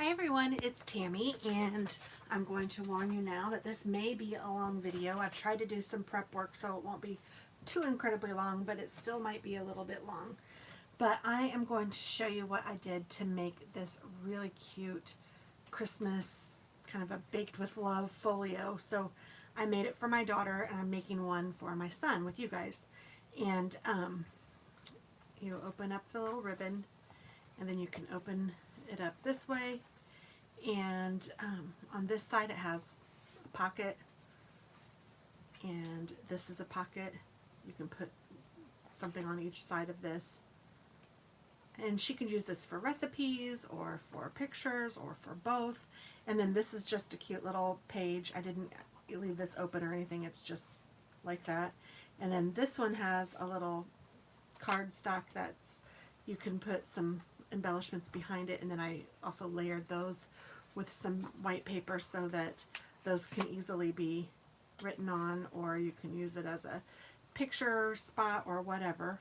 Hi everyone, it's Tammy, and I'm going to warn you now that this may be a long video. I've tried to do some prep work so it won't be too incredibly long, but it still might be a little bit long. But I am going to show you what I did to make this really cute Christmas, kind of a baked with love folio. So I made it for my daughter, and I'm making one for my son with you guys. And you open up the little ribbon, and then you can open it up this way, and on this side it has a pocket, and this is a pocket. You can put something on each side of this, and she can use this for recipes or for pictures or for both. And then this is just a cute little page. I didn't leave this open or anything, it's just like that. And then this one has a little cardstock that's, you can put some embellishments behind it, and then I also layered those with some white paper so that those can easily be written on, or you can use it as a picture spot or whatever.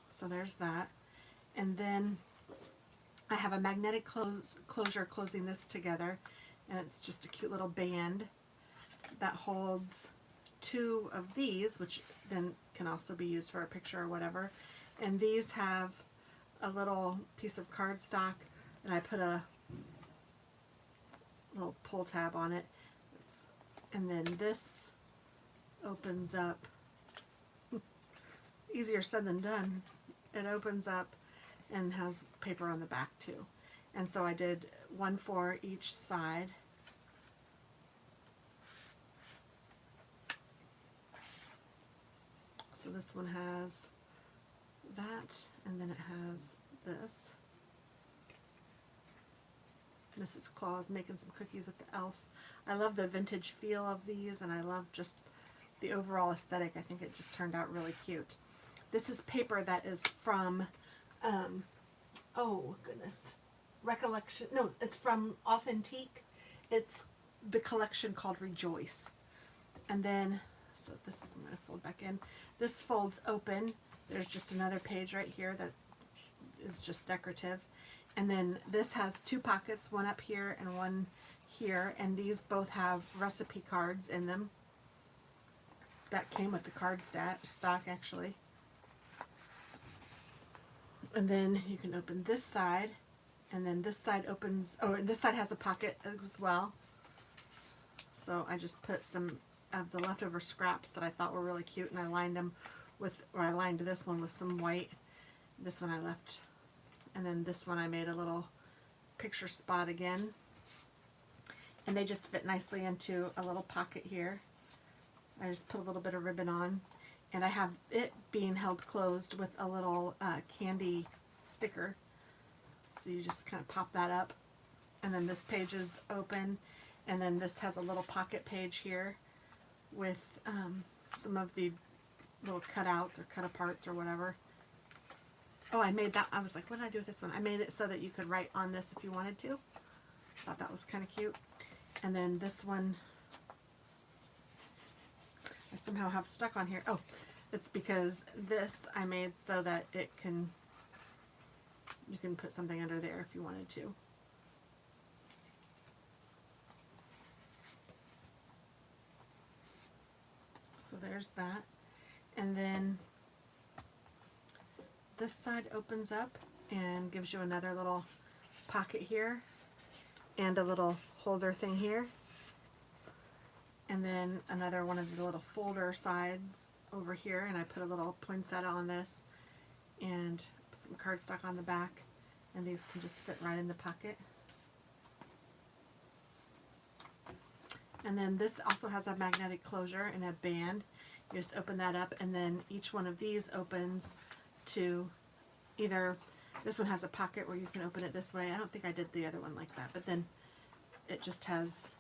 So there's that. And then I have a magnetic closure closing this together, and it's just a cute little band that holds two of these, which then can also be used for a picture or whatever. And these have a little piece of cardstock, and I put a little pull tab on it. And then this opens up. Easier said than done. It opens up and has paper on the back too. And so I did one for each side. So this one has that, and then it has this. Mrs. Claus making some cookies with the elf. I love the vintage feel of these, and I love just the overall aesthetic. I think it just turned out really cute. This is paper that is from, oh goodness, Recollection. No, it's from Authentique. It's the collection called Rejoice. And then, so this, I'm going to fold back in. This folds open. There's just another page right here that is just decorative. And then this has two pockets, one up here and one here, and these both have recipe cards in them. That came with the card stock actually. And then you can open this side, and then this side opens, oh, and this side has a pocket as well. So I just put some of the leftover scraps that I thought were really cute, and I lined them with, or I lined this one with some white. This one I left, and then this one I made a little picture spot again, and they just fit nicely into a little pocket here. I just put a little bit of ribbon on, and I have it being held closed with a little candy sticker, so you just kind of pop that up, and then this page is open, and then this has a little pocket page here with some of the little cutouts or cut aparts or whatever. Oh, I made that. I was like, what did I do with this one? I made it so that you could write on this if you wanted to. Thought that was kind of cute. And then this one I somehow have stuck on here. Oh, it's because this I made so that it can, you can put something under there if you wanted to. So there's that. And then this side opens up and gives you another little pocket here and a little holder thing here, and then another one of the little folder sides over here, and I put a little poinsettia on this and put some cardstock on the back, and these can just fit right in the pocket. And then this also has a magnetic closure and a band. You just open that up, and then each one of these opens to either, this one has a pocket where you can open it this way. I don't think I did the other one like that, but then it just has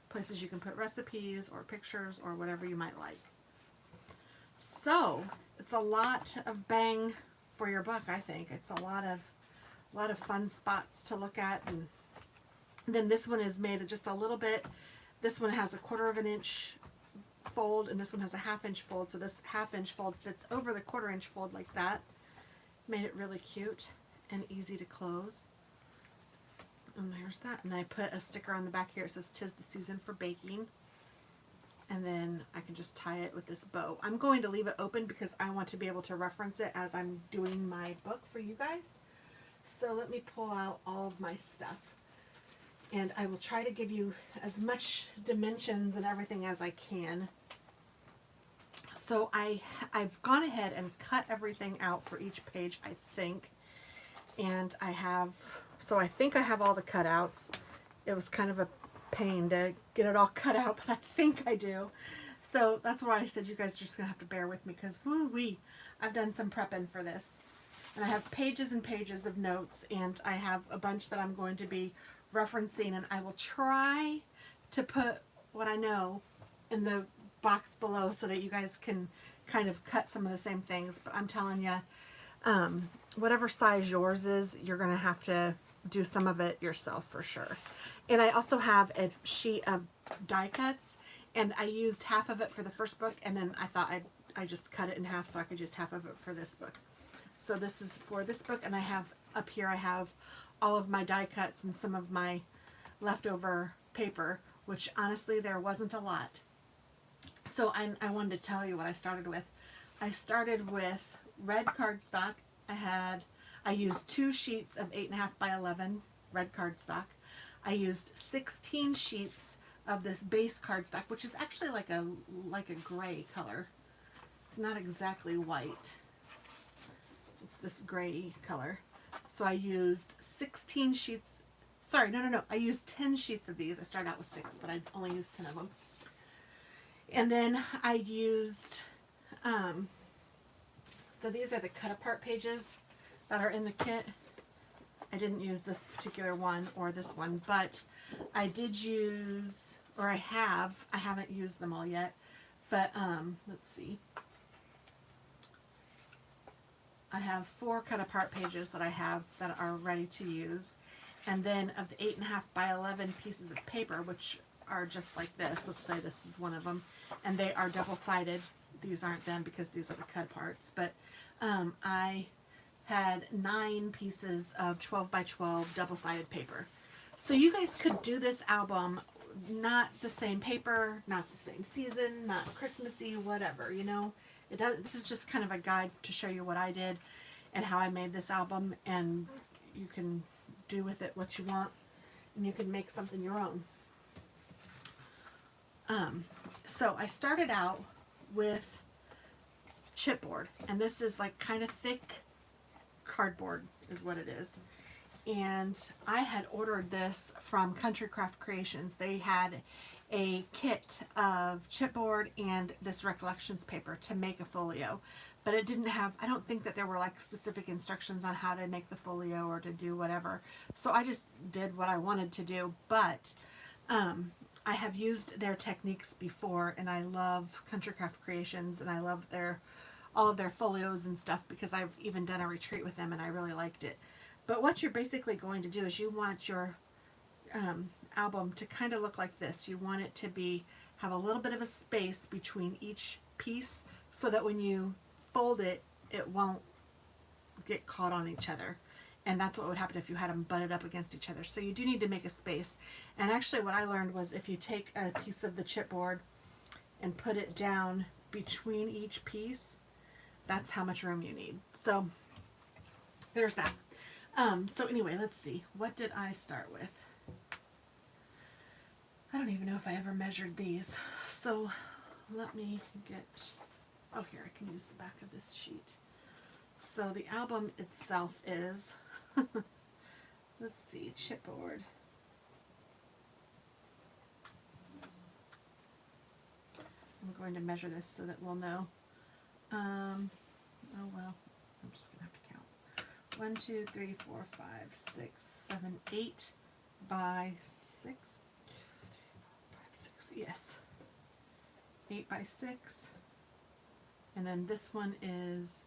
places you can put recipes or pictures or whatever you might like. So it's a lot of bang for your buck, I think. It's a lot of fun spots to look at. And then this one is made just a little bit. This one has a 1/4 inch fold, and this one has a 1/2 inch fold, so this 1/2 inch fold fits over the 1/4 inch fold like that. Made it really cute and easy to close. And there's that. And I put a sticker on the back here. It says, "'Tis the season for baking." And then I can just tie it with this bow. I'm going to leave it open because I want to be able to reference it as I'm doing my book for you guys. So let me pull out all of my stuff. And I will try to give you as much dimensions and everything as I can. So I've gone ahead and cut everything out for each page, I think. And so I think I have all the cutouts. It was kind of a pain to get it all cut out, but I think I do. So that's why I said you guys are just gonna have to bear with me, because woo-wee, I've done some prepping for this. And I have pages and pages of notes, and I have a bunch that I'm going to be referencing, and I will try to put what I know in the box below so that you guys can kind of cut some of the same things. But I'm telling you, whatever size yours is, you're going to have to do some of it yourself for sure. And I also have a sheet of die cuts, and I used half of it for the first book, and then I thought I just cut it in half so I could use half of it for this book. So this is for this book, and I have up here, I have all of my die cuts and some of my leftover paper, which honestly there wasn't a lot. So I wanted to tell you what I started with. I started with red cardstock. I used 2 sheets of 8.5 by 11 red cardstock. I used 16 sheets of this base cardstock, which is actually like a gray color. It's not exactly white. It's this gray color. So I used 16 sheets. Sorry, no. I used 10 sheets of these. I started out with 6, but I only used 10 of them. And then I used, so these are the cut apart pages that are in the kit. I didn't use this particular one or this one, but I did use, or I haven't used them all yet, but let's see. I have 4 cut apart pages that I have that are ready to use. And then of the 8.5 by 11 pieces of paper, which are just like this, let's say this is one of them, and they are double-sided. These aren't them because these are the cut parts, but I had 9 pieces of 12 by 12 double-sided paper. So you guys could do this album, not the same paper, not the same season, not Christmassy, whatever, you know. This is just kind of a guide to show you what I did and how I made this album, and you can do with it what you want, and you can make something your own. So I started out with chipboard, and this is like kind of thick cardboard is what it is. And I had ordered this from Country Craft Creations. They had a kit of chipboard and this recollections paper to make a folio, but it didn't have, I don't think that there were like specific instructions on how to make the folio or to do whatever. So I just did what I wanted to do, but I have used their techniques before, and I love Country Craft Creations, and I love all of their folios and stuff, because I've even done a retreat with them and I really liked it. But what you're basically going to do is you want your album to kind of look like this. You want it to have a little bit of a space between each piece so that when you fold it, it won't get caught on each other. And that's what would happen if you had them butted up against each other. So you do need to make a space. And actually what I learned was if you take a piece of the chipboard and put it down between each piece, that's how much room you need. So there's that. So anyway, let's see. What did I start with? I don't even know if I ever measured these. So let me get, oh here, I can use the back of this sheet. So the album itself is, let's see, chipboard. I'm going to measure this so that we'll know. Oh well, I'm just going to have to count. 1, 2, 3, 4, 5, 6, 7, 8 by 6. 5, 6, yes. 8 by 6. And then this one is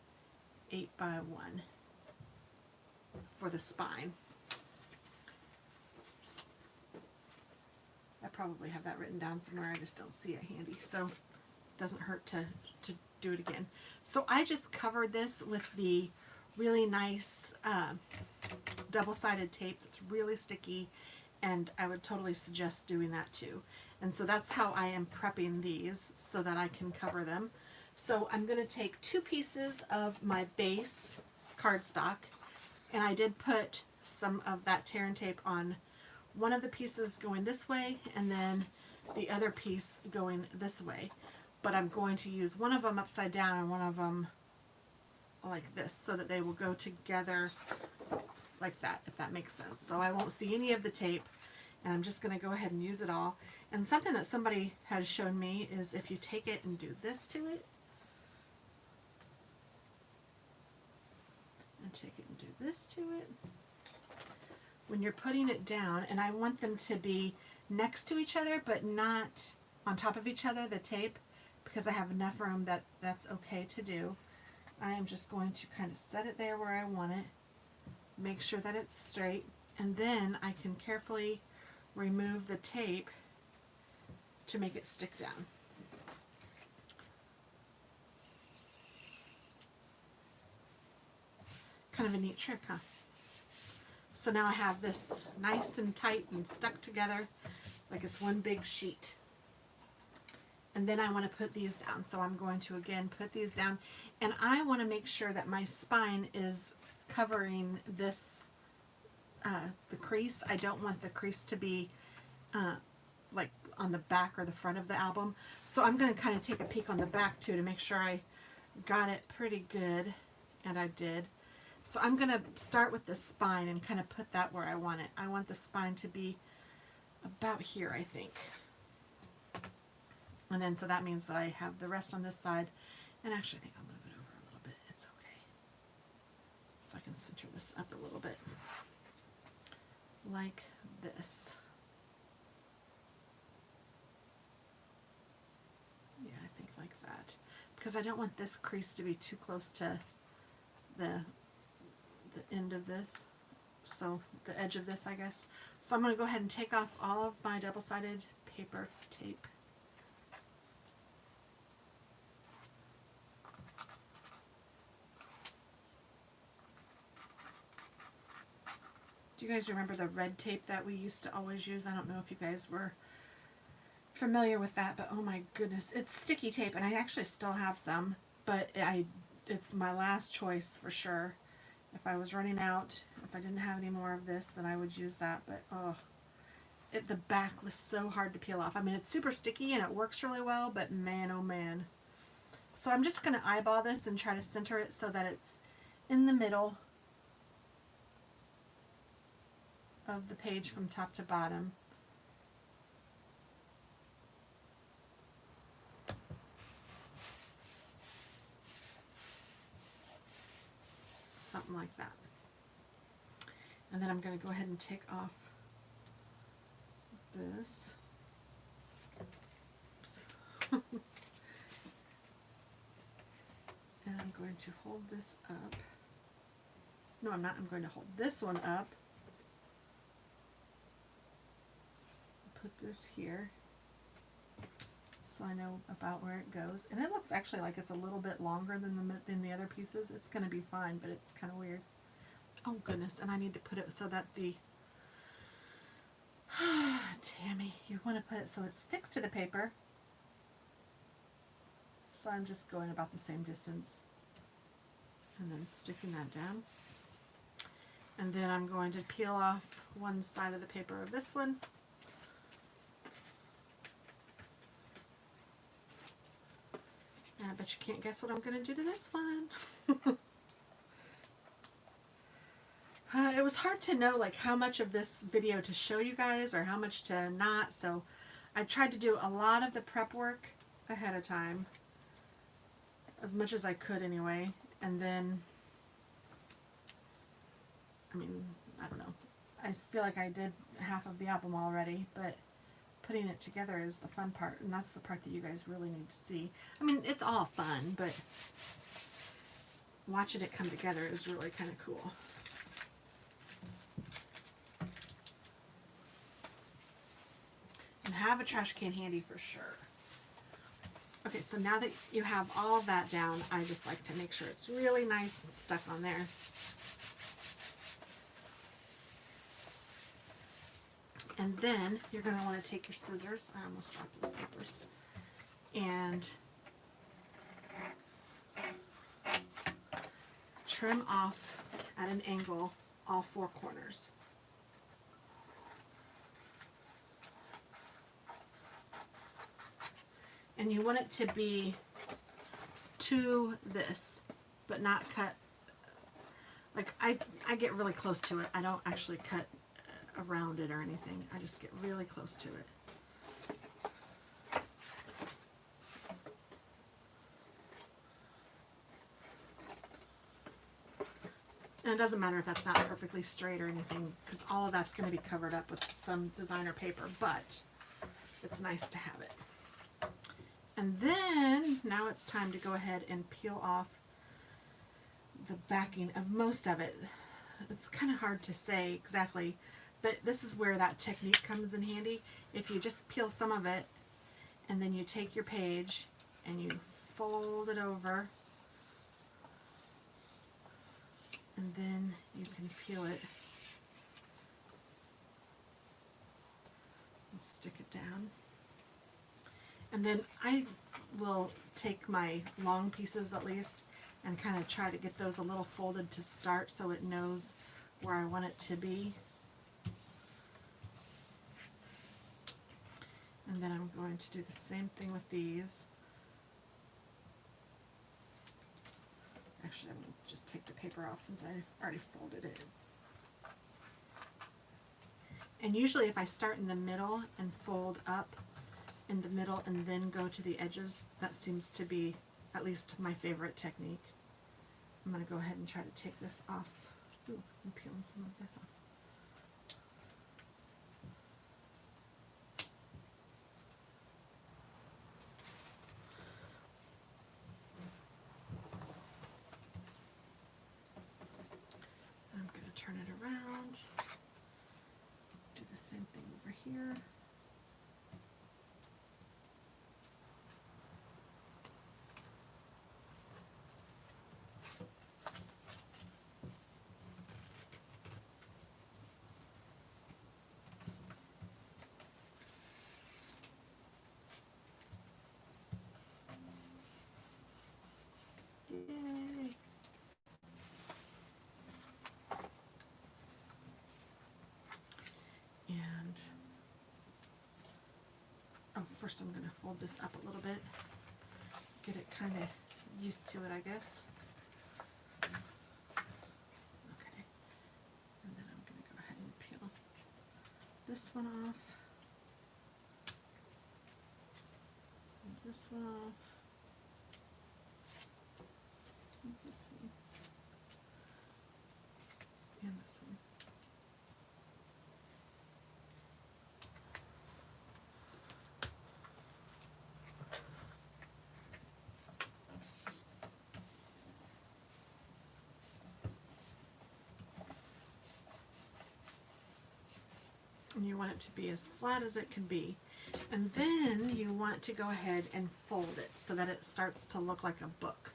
8 by 1 for the spine. I probably have that written down somewhere, I just don't see it handy, so it doesn't hurt to do it again. So I just covered this with the really nice double-sided tape that's really sticky, and I would totally suggest doing that too. And so that's how I am prepping these so that I can cover them. So I'm going to take 2 pieces of my base cardstock, and I did put some of that tear and tape on one of the pieces going this way and then the other piece going this way. But I'm going to use one of them upside down and one of them like this so that they will go together like that, if that makes sense. So I won't see any of the tape, and I'm just going to go ahead and use it all. And something that somebody has shown me is if you take it and do this to it, and take it and do this to it, when you're putting it down, and I want them to be next to each other but not on top of each other, the tape, because I have enough room that that's okay to do. I am just going to kind of set it there where I want it, make sure that it's straight, and then I can carefully remove the tape to make it stick down. Kind of a neat trick, huh? So now I have this nice and tight and stuck together like it's one big sheet. And then I want to put these down. So I'm going to again put these down, and I want to make sure that my spine is covering this, the crease. I don't want the crease to be like on the back or the front of the album. So I'm going to kind of take a peek on the back too to make sure I got it pretty good, and I did. So I'm going to start with the spine and kind of put that where I want it. I want the spine to be about here, I think. And then so that means that I have the rest on this side. And actually I think I'll move it over a little bit. It's okay. So I can center this up a little bit. Like this. Yeah, I think like that. Because I don't want this crease to be too close to the end of this, so the edge of this, I guess. So I'm going to go ahead and take off all of my double-sided paper tape. Do you guys remember the red tape that we used to always use? I don't know if you guys were familiar with that, but oh my goodness, it's sticky tape, and I actually still have some, but it's my last choice for sure. If I was running out, if I didn't have any more of this, then I would use that. But oh, the back was so hard to peel off. I mean, it's super sticky and it works really well, but man, oh man. So I'm just going to eyeball this and try to center it so that it's in the middle of the page from top to bottom. Something like that. And then I'm going to go ahead and take off this. Oops. And I'm going to hold this up. No, I'm not. I'm going to hold this one up. Put this here so I know about where it goes. And it looks actually like it's a little bit longer than the other pieces. It's going to be fine, but it's kind of weird. Oh goodness, and I need to put it so that the Tammy, you want to put it so it sticks to the paper. So I'm just going about the same distance and then sticking that down. And then I'm going to peel off one side of the paper of this one. I bet you can't guess what I'm going to do to this one. It was hard to know like how much of this video to show you guys or how much to not, so I tried to do a lot of the prep work ahead of time, as much as I could anyway, and then, I mean, I don't know, I feel like I did half of the album already, but putting it together is the fun part, and that's the part that you guys really need to see. I mean, it's all fun, but watching it come together is really kind of cool. And have a trash can handy for sure. Okay, so now that you have all of that down, I just like to make sure it's really nice and stuck on there. And then you're going to want to take your scissors, I almost dropped those papers, and trim off at an angle all 4 corners. And you want it to be to this, but not cut, like I get really close to it. I don't actually cut around it or anything. I just get really close to it. And it doesn't matter if that's not perfectly straight or anything, because all of that's going to be covered up with some designer paper, but it's nice to have it. And then now it's time to go ahead and peel off the backing of most of it. It's kind of hard to say exactly, but this is where that technique comes in handy. If you just peel some of it and then you take your page and you fold it over, and then you can peel it and stick it down. And then I will take my long pieces at least and kind of try to get those a little folded to start so it knows where I want it to be. And then I'm going to do the same thing with these. Actually, I'm going to just take the paper off since I've already folded it. And usually if I start in the middle and fold up in the middle and then go to the edges, that seems to be at least my favorite technique. I'm going to go ahead and try to take this off. Ooh, I'm peeling some of that off. I'm going to turn it around, do the same thing over here. Yay! And first I'm going to fold this up a little bit, get it kind of used to it, I guess. Okay, and then I'm going to go ahead and peel this one off, and this one off, and this one, and this one. And you want it to be as flat as it can be. And then you want to go ahead and fold it so that it starts to look like a book.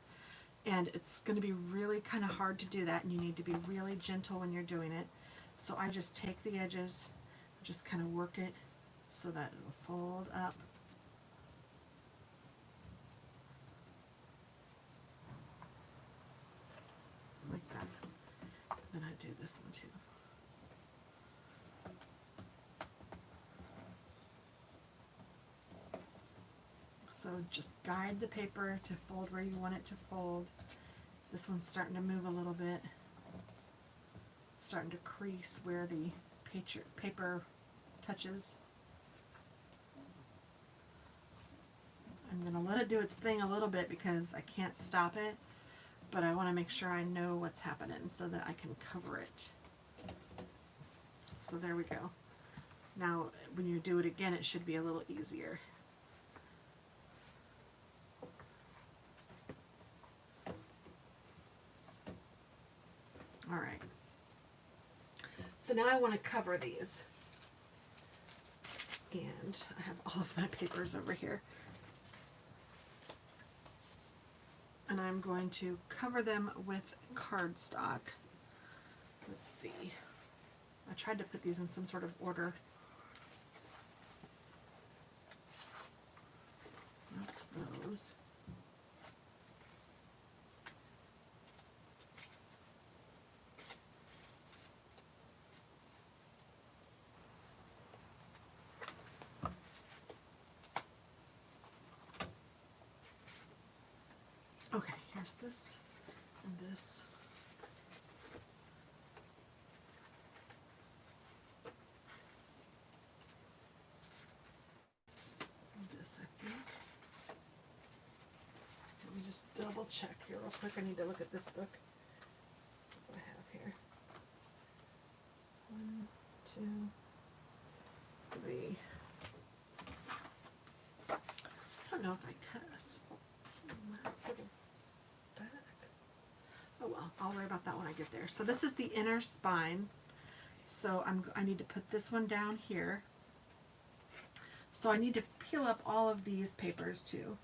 And it's going to be really kind of hard to do that, and you need to be really gentle when you're doing it. So I just take the edges, just kind of work it so that it will fold up. Like that. Then I do this one too. So just guide the paper to fold where you want it to fold. This one's starting to move a little bit. It's starting to crease where the paper touches. I'm going to let it do its thing a little bit because I can't stop it, but I want to make sure I know what's happening so that I can cover it. So there we go. Now when you do it again, it should be a little easier. All right, so now I want to cover these, and I have all of my papers over here, and I'm going to cover them with cardstock. Let's see, I tried to put these in some sort of order. those. Okay, here's this and this. And this, I think. Let me just double check here real quick. I need to look at this book. What do I have here? 1, 2, 3. I don't know if I cut a spot for the back. Oh well, I'll worry about that when I get there. So this is the inner spine. So I need to put this one down here. So I need to peel up all of these papers too,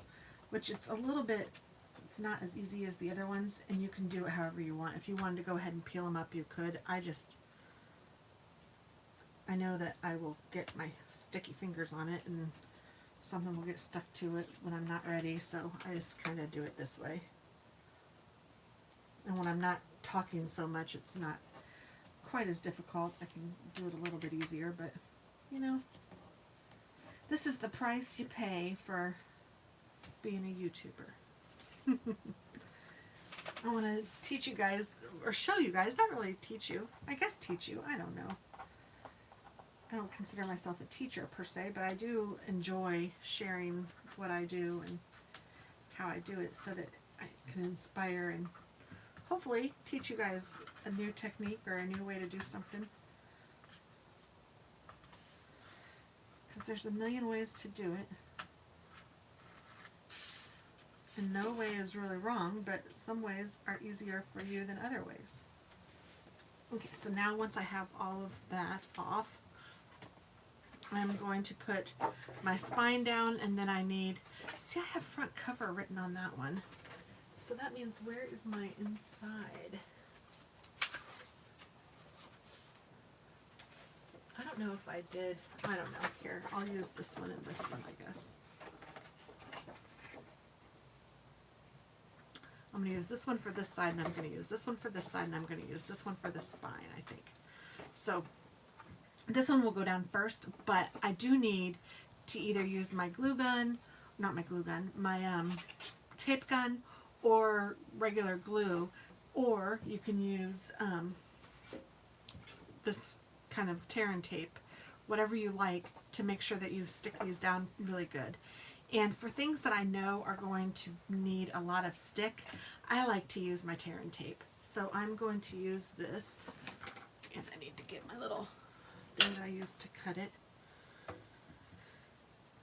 which it's a little bit, it's not as easy as the other ones, and you can do it however you want. If you wanted to go ahead and peel them up, you could. I know that I will get my sticky fingers on it and something will get stuck to it when I'm not ready, so I just kind of do it this way. And when I'm not talking so much, it's not quite as difficult. I can do it a little bit easier, but you know, this is the price you pay for being a YouTuber. I want to teach you guys, or show you guys, not really teach you, I guess teach you, I don't know. I don't consider myself a teacher per se, but I do enjoy sharing what I do and how I do it so that I can inspire and hopefully teach you guys a new technique or a new way to do something. Because there's a million ways to do it. And no way is really wrong, but some ways are easier for you than other ways. Okay, so now once I have all of that off, I'm going to put my spine down, and then I need, see, I have front cover written on that one. So that means where is my inside? I don't know if I did. I don't know. Here, I'll use this one and this one, I guess. I'm going to use this one for this side, and I'm going to use this one for this side, and I'm going to use this one for the spine, I think. So this one will go down first, but I do need to either use my glue gun, not my glue gun, my tape gun, or regular glue, or you can use this kind of tear and tape, whatever you like, to make sure that you stick these down really good. And for things that I know are going to need a lot of stick, I like to use my tear and tape. So I'm going to use this, and I need to get my little thing that I used to cut it.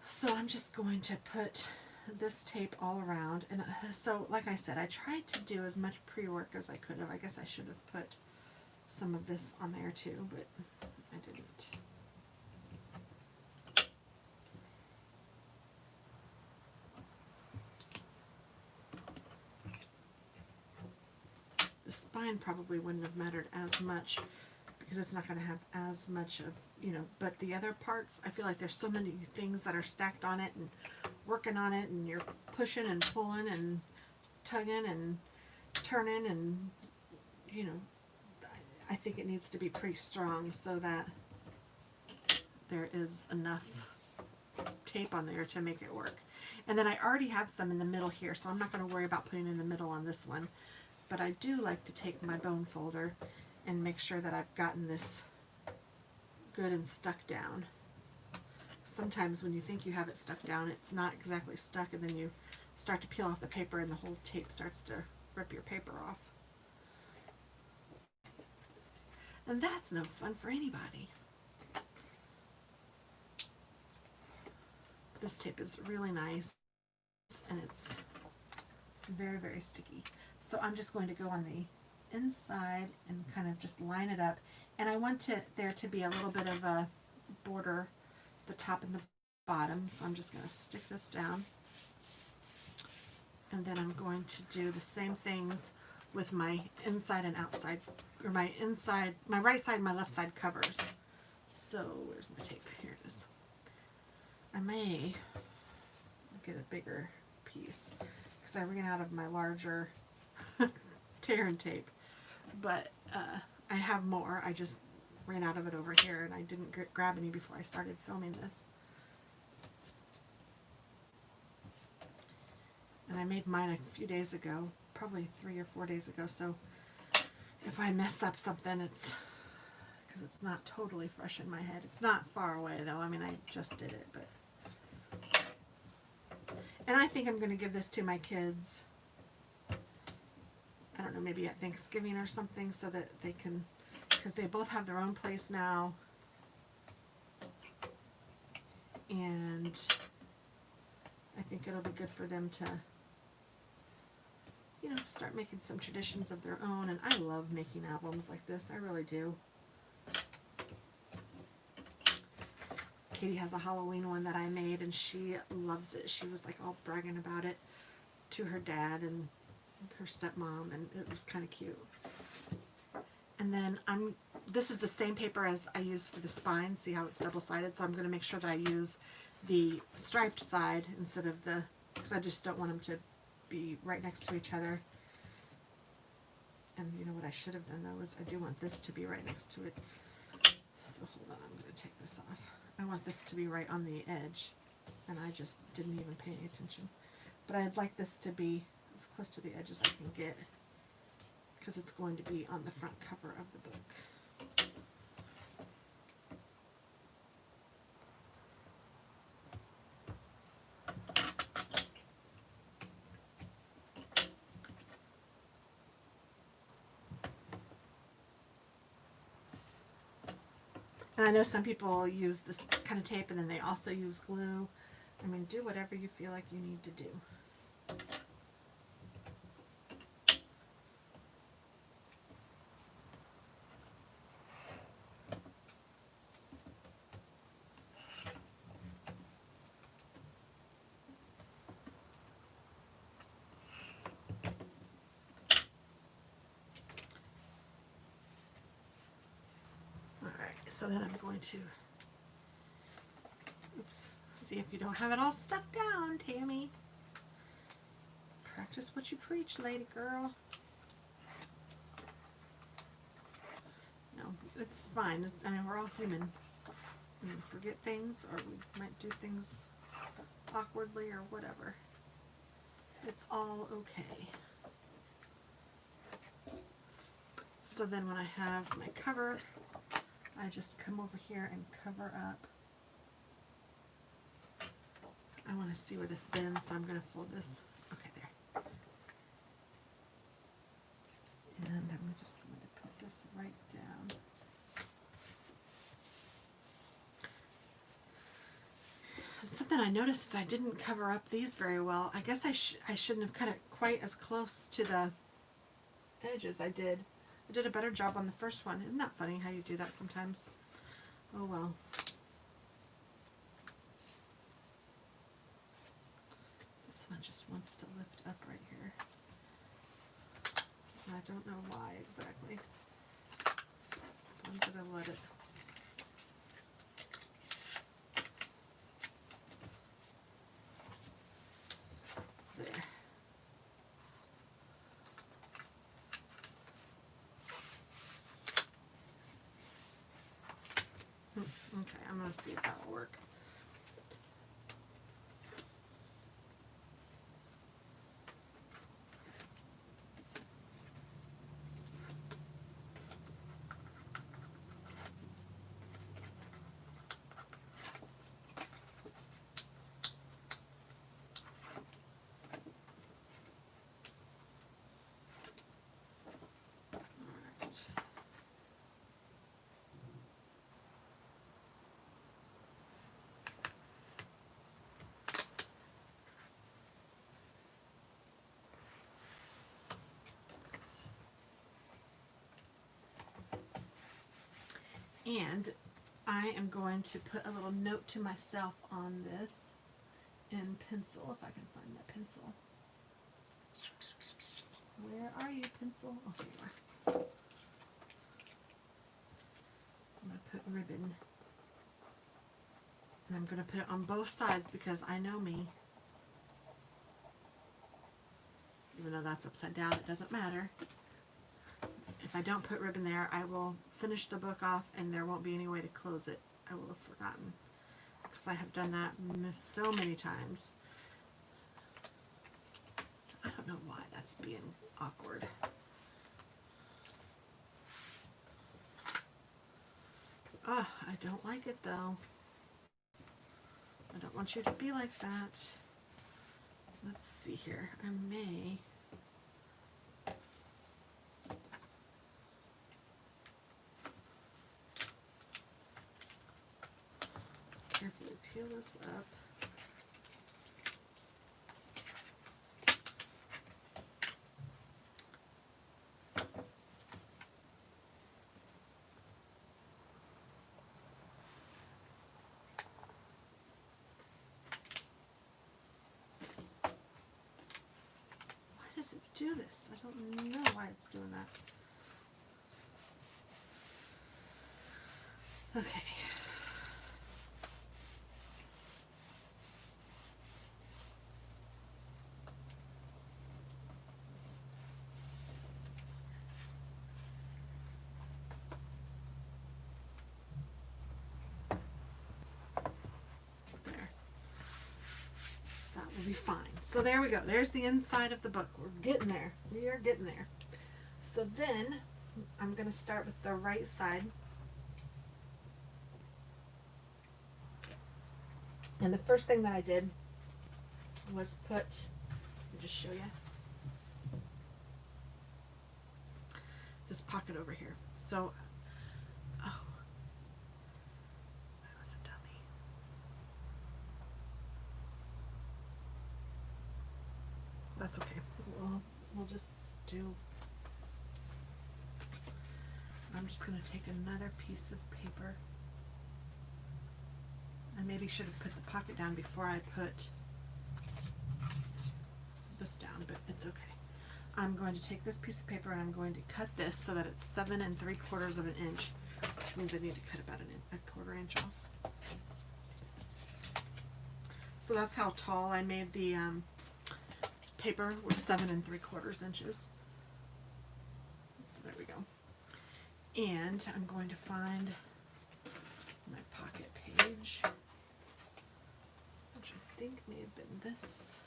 So I'm just going to put this tape all around, and so like I said, I tried to do as much pre-work as I could have. I guess I should have put some of this on there too, but I didn't. The spine probably wouldn't have mattered as much because it's not going to have as much of, you know, but the other parts, I feel like there's so many things that are stacked on it and working on it, and you're pushing and pulling and tugging and turning, and, you know, I think it needs to be pretty strong so that there is enough tape on there to make it work. And then I already have some in the middle here, so I'm not going to worry about putting in the middle on this one. But I do like to take my bone folder and make sure that I've gotten this good and stuck down. Sometimes when you think you have it stuck down, it's not exactly stuck, and then you start to peel off the paper and the whole tape starts to rip your paper off. And that's no fun for anybody. This tape is really nice, and it's very, very sticky. So I'm just going to go on the inside and kind of just line it up. And I want there to be a little bit of a border, the top and the bottom. So I'm just going to stick this down. And then I'm going to do the same things with my inside and outside, or my inside, my right side and my left side covers. So where's my tape? Here it is. I may get a bigger piece because I ran out of my larger tear and tape. But I have more. I just ran out of it over here, and I didn't grab any before I started filming this. And I made mine a few days ago, probably 3 or 4 days ago, so if I mess up something, it's because it's not totally fresh in my head. It's not far away, though. I mean, I just did it, but... And I think I'm going to give this to my kids, I don't know, maybe at Thanksgiving or something, so that they can, because they both have their own place now, and I think it'll be good for them to, you know, start making some traditions of their own. And I love making albums like this. I really do. Katie has a Halloween one that I made, and she loves it. She was like all bragging about it to her dad and her stepmom, and it was kind of cute. And then this is the same paper as I used for the spine. See how it's double-sided? So I'm going to make sure that I use the striped side instead of the, because I just don't want them to be right next to each other. And you know what I should have done though is I do want this to be right next to it. So hold on, I'm going to take this off. I want this to be right on the edge, and I just didn't even pay any attention. But I'd like this to be as close to the edge as I can get, because it's going to be on the front cover of the book. And I know some people use this kind of tape and then they also use glue. I mean, do whatever you feel like you need to do. So then I'm going to, oops, see if you don't have it all stuck down, Tammy. Practice what you preach, lady girl. No, it's fine. I mean, we're all human. We forget things, or we might do things awkwardly or whatever. It's all okay. So then when I have my cover, I just come over here and cover up. I want to see where this bends, so I'm going to fold this. Okay, there. And I'm just going to put this right down. And something I noticed is I didn't cover up these very well. I guess I shouldn't have cut it quite as close to the edge as I did. I did a better job on the first one. Isn't that funny how you do that sometimes? Oh well. This one just wants to lift up right here. I don't know why exactly. I'm going to let it. There. Okay, I'm going to see if that will work. And I am going to put a little note to myself on this in pencil, if I can find that pencil. Where are you, pencil? Oh, there you are. I'm going to put ribbon. And I'm going to put it on both sides because I know me. even though that's upside down, it doesn't matter. If I don't put ribbon there, I will finish the book off and there won't be any way to close it. I will have forgotten, because I have done that so many times. I don't know why that's being awkward. Ah, I don't like it though. I don't want you to be like that. Let's see here. I may... carefully peel this up. Do this. I don't know why it's doing that. Okay. There. That will be fine. So there we go. There's the inside of the book. We're getting there. We are getting there. So then I'm going to start with the right side. And the first thing that I did was put, let me just show you, this pocket over here. So, oh, I was a dummy. That's okay. We'll just do, I'm just going to take another piece of paper. I maybe should have put the pocket down before I put this down, but it's okay. I'm going to take this piece of paper and I'm going to cut this so that it's 7 3/4 of an inch, which means I need to cut about a 1/4 inch off. So that's how tall I made the paper, with 7 3/4 inches. So there we go. And I'm going to find my pocket page, which I think may have been this.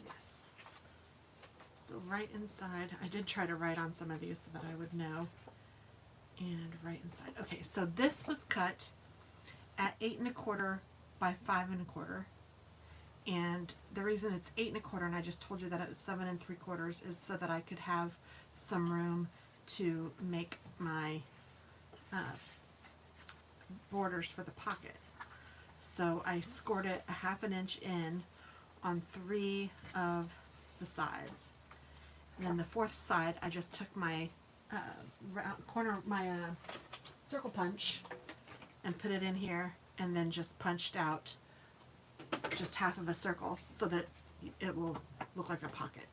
Yes. So right inside, I did try to write on some of these so that I would know. And right inside. Okay, so this was cut at 8 1/4 by 5 1/4. And the reason it's 8 1/4, and I just told you that it was 7 3/4, is so that I could have some room to make my borders for the pocket. So I scored it a 1/2 inch in on 3 of the sides. And then the 4th side, I just took my circle punch and put it in here, and then just punched out just half of a circle so that it will look like a pocket.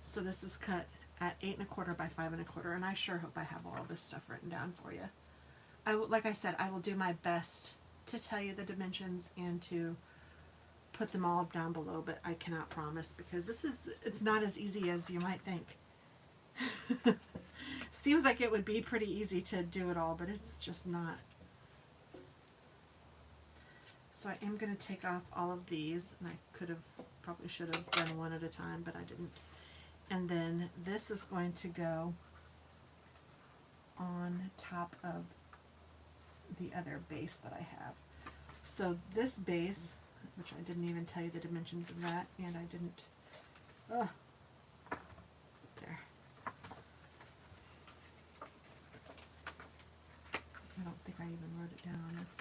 So this is cut at 8 1/4 by 5 1/4, and I sure hope I have all this stuff written down for you. Like I said, I will do my best to tell you the dimensions and to put them all down below, but I cannot promise, because it's not as easy as you might think. Seems like it would be pretty easy to do it all, but it's just not. So I am going to take off all of these, and I probably should have done one at a time, but I didn't. And then this is going to go on top of the other base that I have. So this base, which I didn't even tell you the dimensions of that, and I didn't, there. I don't think I even wrote it down on this.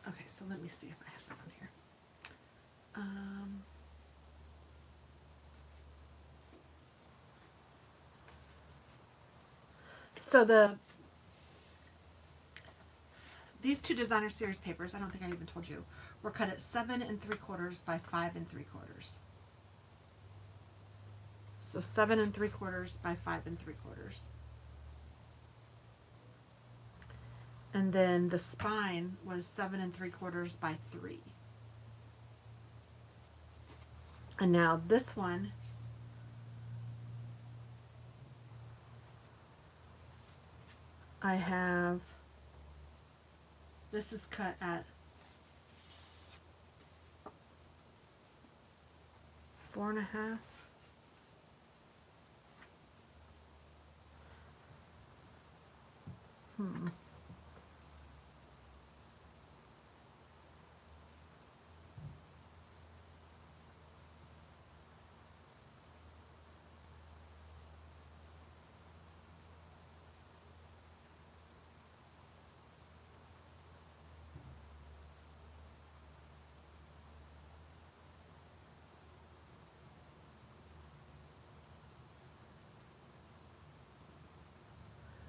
Okay, so let me see if I have that on here. So these two designer series papers, I don't think I even told you, were cut at 7 3/4 by 5 3/4. So 7 3/4 by 5 3/4. And then the spine was 7 3/4 by 3. And now this one, I have, this is cut at 4.5.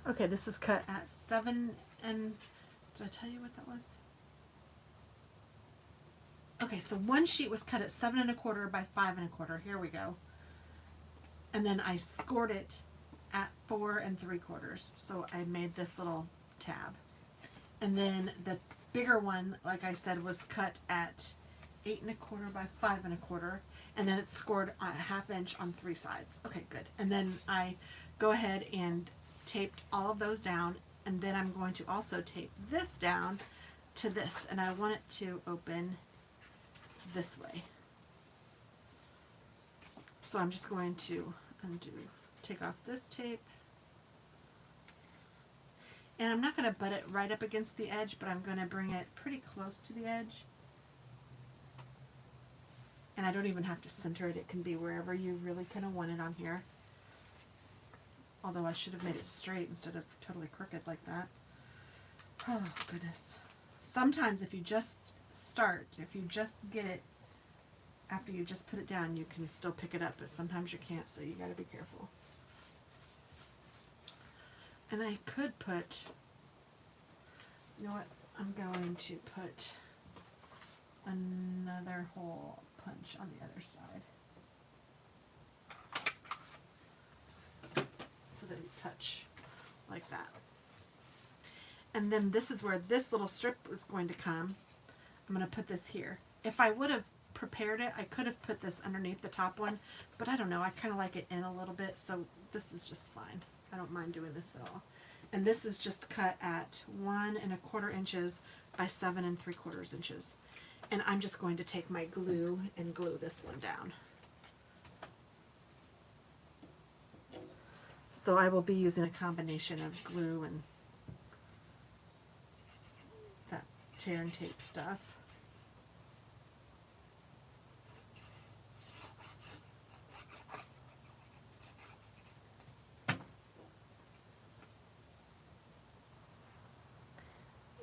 Okay, this is cut at 7 and, did I tell you what that was? Okay, so one sheet was cut at 7.25 by 5.25. Here we go. And then I scored it at 4 3/4. So I made this little tab. And then the bigger one, like I said, was cut at 8.25 by 5.25. And then it's scored a 1/2 inch on 3 sides. Okay, good. And then I go ahead and taped all of those down, and then I'm going to also tape this down to this, and I want it to open this way. So I'm just going to take off this tape, and I'm not going to butt it right up against the edge, but I'm going to bring it pretty close to the edge. And I don't even have to center it. It can be wherever you really kind of want it on here. Although I should have made it straight instead of totally crooked like that. Oh, goodness. Sometimes if you just start, if you just get it after you just put it down, you can still pick it up, but sometimes you can't, so you got to be careful. And I could put, you know what, I'm going to put another hole punch on the other side. So that you touch like that. And then this is where this little strip was going to come. I'm going to put this here. If I would have prepared it, I could have put this underneath the top one, but I don't know, I kind of like it in a little bit, so this is just fine. I don't mind doing this at all. And this is just cut at 1.25 inches by 7 3/4 inches. And I'm just going to take my glue and glue this one down. So I will be using a combination of glue and that tear and tape stuff.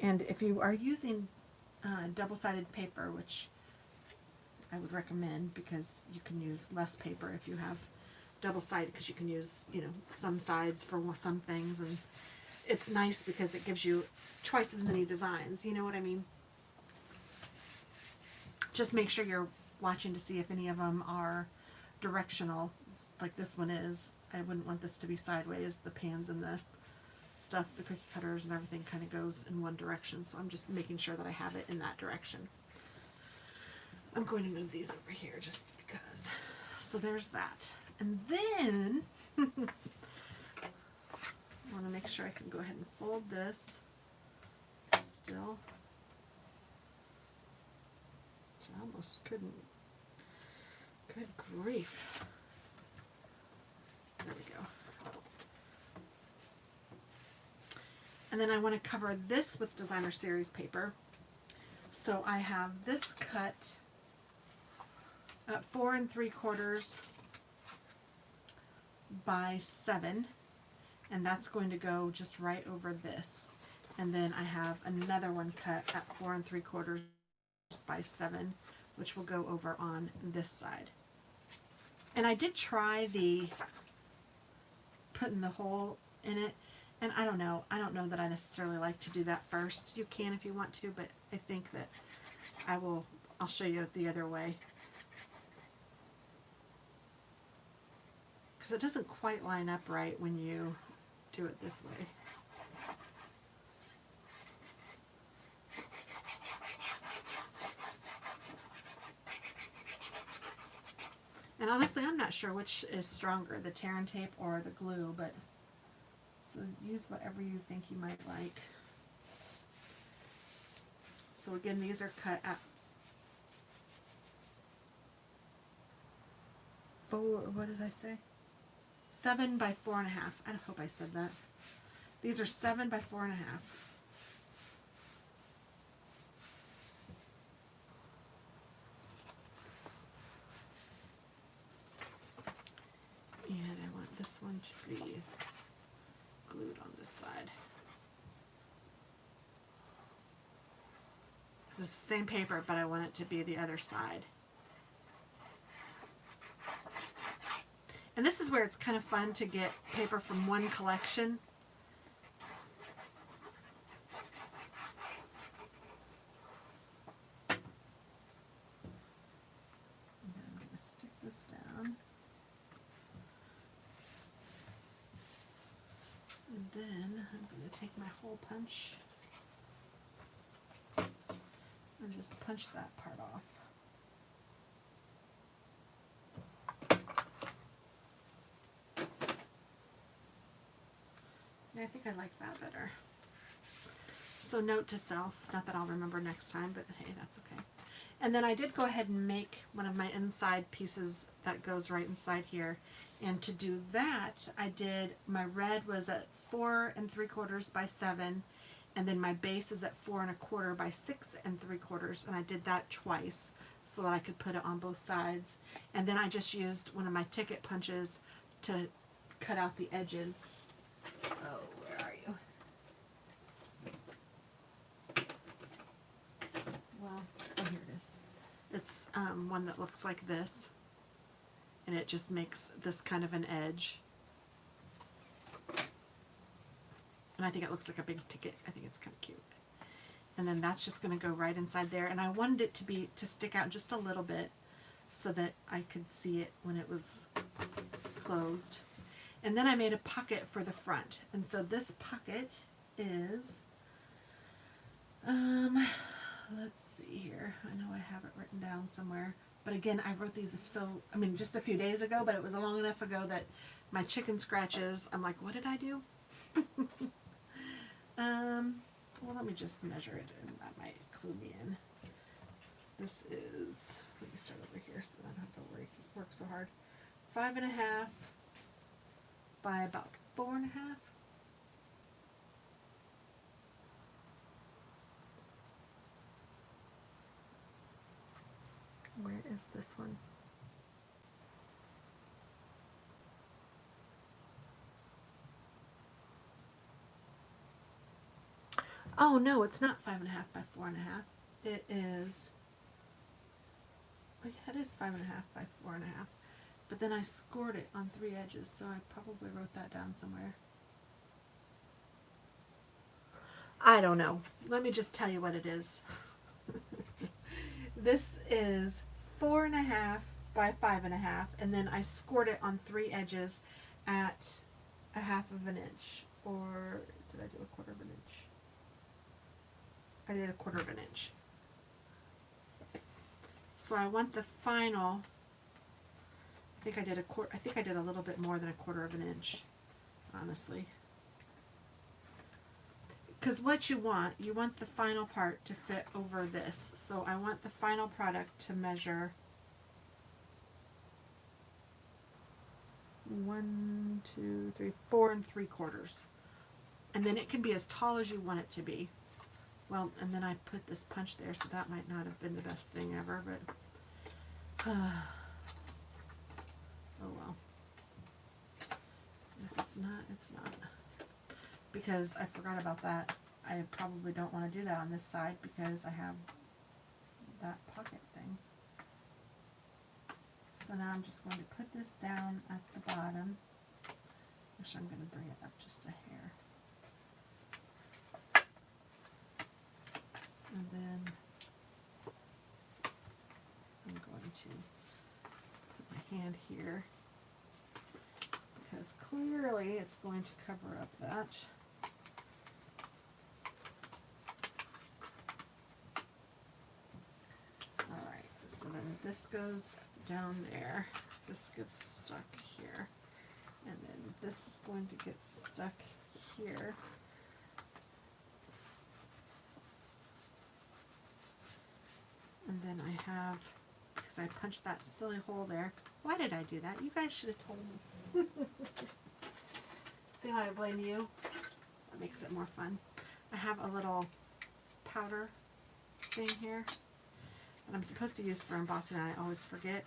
And if you are using double-sided paper, which I would recommend because you can use less paper if you have double-sided, because you can use, you know, some sides for some things, and it's nice because it gives you twice as many designs, you know what I mean? Just make sure you're watching to see if any of them are directional, like this one is. I wouldn't want this to be sideways. The pans and the stuff, the cookie cutters and everything kind of goes in one direction, so I'm just making sure that I have it in that direction. I'm going to move these over here just because. So there's that. And then I want to make sure I can go ahead and fold this still. I almost couldn't. Good grief. There we go. And then I want to cover this with designer series paper. So I have this cut at 4 3/4 by 7, and that's going to go just right over this. And then I have another one cut at 4 3/4 by 7, which will go over on this side. And I did try the putting the hole in it, and I don't know that I necessarily like to do that first. You can if you want to, but I think that I'll show you the other way, because it doesn't quite line up right when you do it this way. And honestly, I'm not sure which is stronger, the tear and tape or the glue, but so use whatever you think you might like. So again, these are cut at what did I say? 7 by 4.5. I hope I said that. These are 7 by 4.5. And I want this one to be glued on this side. It's the same paper, but I want it to be the other side. And this is where it's kind of fun to get paper from one collection. And then I'm going to stick this down. And then I'm going to take my hole punch and just punch that part off. I think I like that better. So note to self, not that I'll remember next time, but hey, that's okay. And then I did go ahead and make one of my inside pieces that goes right inside here. And to do that, I did, my red was at 4 3/4 by 7, and then my base is at 4 1/4 by 6 3/4, and I did that twice so that I could put it on both sides. And then I just used one of my ticket punches to cut out the edges. Oh, where are you? Well, oh, here it is. It's one that looks like this, and it just makes this kind of an edge. And I think it looks like a big ticket. I think it's kind of cute. And then that's just going to go right inside there. And I wanted it to stick out just a little bit so that I could see it when it was closed. And then I made a pocket for the front. And so this pocket is, let's see here. I know I have it written down somewhere. But again, I wrote these just a few days ago, but it was long enough ago that my chicken scratches, I'm like, what did I do? Well, let me just measure it, and that might clue me in. This is, let me start over here so that I don't have to work so hard. 5.5 by about 4.5. Where is this one? Oh no, it's not 5.5 by 4.5. It is, oh yeah, it is 5.5 by 4.5. But then I scored it on 3 edges, so I probably wrote that down somewhere. I don't know. Let me just tell you what it is. This is 4.5 by 5.5, and then I scored it on 3 edges at 1/2 of an inch. Or did I do 1/4 of an inch? I did 1/4 of an inch. So I want the final, I think I did a little bit more than 1/4 of an inch, honestly. Because what you want the final part to fit over this. So I want the final product to measure 1, 2, 3, 4 3/4. And then it can be as tall as you want it to be. Well, and then I put this punch there, so that might not have been the best thing ever, but oh well. If it's not, it's not. Because I forgot about that. I probably don't want to do that on this side because I have that pocket thing. So now I'm just going to put this down at the bottom. Actually, I'm going to bring it up just a hair. And then I'm going to put my hand here because clearly it's going to cover up that. Alright, so then this goes down there. this gets stuck here. And then this is going to get stuck here. And then I have, because I punched that silly hole there. Why did I do that? You guys should have told me. See how I blame you? That makes it more fun. I have a little powder thing here that I'm supposed to use for embossing, and I always forget.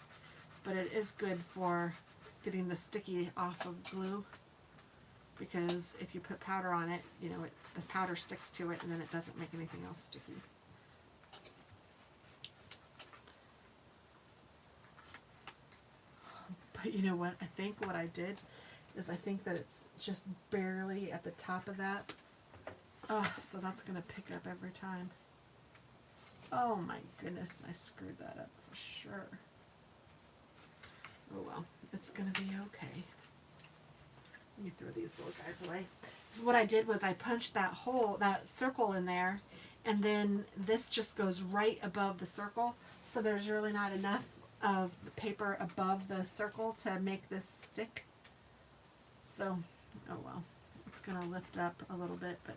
But it is good for getting the sticky off of glue, because if you put powder on it, you know, the powder sticks to it and then it doesn't make anything else sticky. But you know what? I think what I did is I think that it's just barely at the top of that. Oh, so that's going to pick up every time. Oh my goodness, I screwed that up for sure. Oh well, it's going to be okay. Let me throw these little guys away. So what I did was I punched that hole, that circle in there, and then this just goes right above the circle. So there's really not enough of the paper above the circle to make this stick. So, oh well, it's going to lift up a little bit, but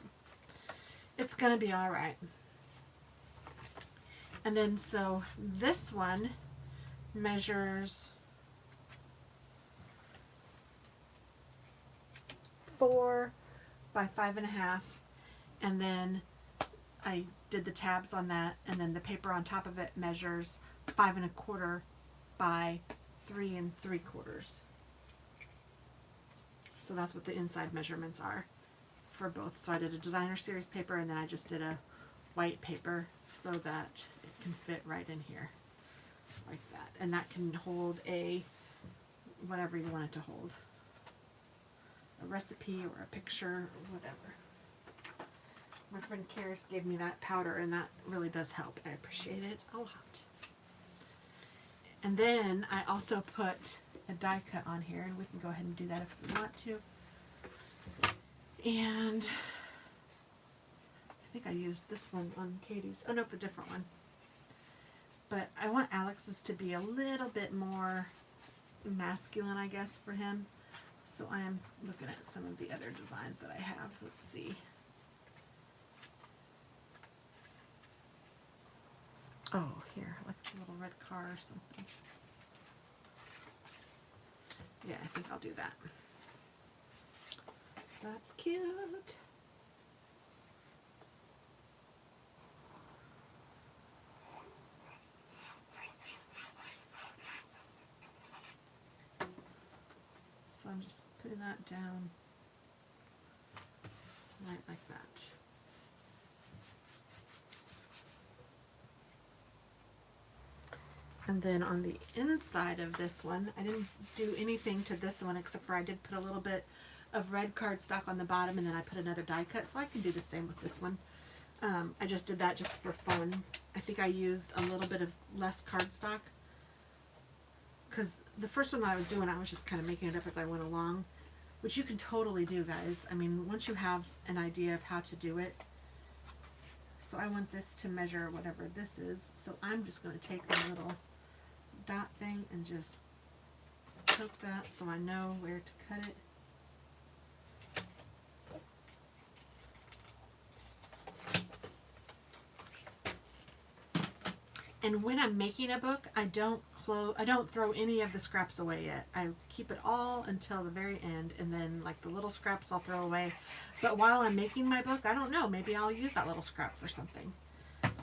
it's going to be all right. And then so this one measures 4 by 5.5, and then I did the tabs on that, and then the paper on top of it measures 5.25 by 3 3/4. So that's what the inside measurements are for both. So I did a designer series paper, and then I just did a white paper so that it can fit right in here like that, and that can hold a whatever you want it to hold, a recipe or a picture or whatever. My friend Karis gave me that powder, and that really does help. I appreciate it a lot. And then I also put a die cut on here, and we can go ahead and do that if we want to. And I think I used this one on Katie's. Oh, nope, a different one. But I want Alex's to be a little bit more masculine, I guess, for him. So I am looking at some of the other designs that I have. Let's see. Oh, here, like a little red car or something. Yeah, I think I'll do that. That's cute. So I'm just putting that down right like that. And then on the inside of this one, I didn't do anything to this one except for I did put a little bit of red cardstock on the bottom, and then I put another die cut, so I can do the same with this one. I just did that just for fun. I think I used a little bit of less cardstock, because the first one that I was doing, I was just kind of making it up as I went along, which you can totally do, guys. I mean, once you have an idea of how to do it. So I want this to measure whatever this is, so I'm just going to take a little dot thing and just poke that so I know where to cut it. And when I'm making a book, I don't throw any of the scraps away yet. I keep it all until the very end, and then like the little scraps I'll throw away. But while I'm making my book, I don't know, maybe I'll use that little scrap for something.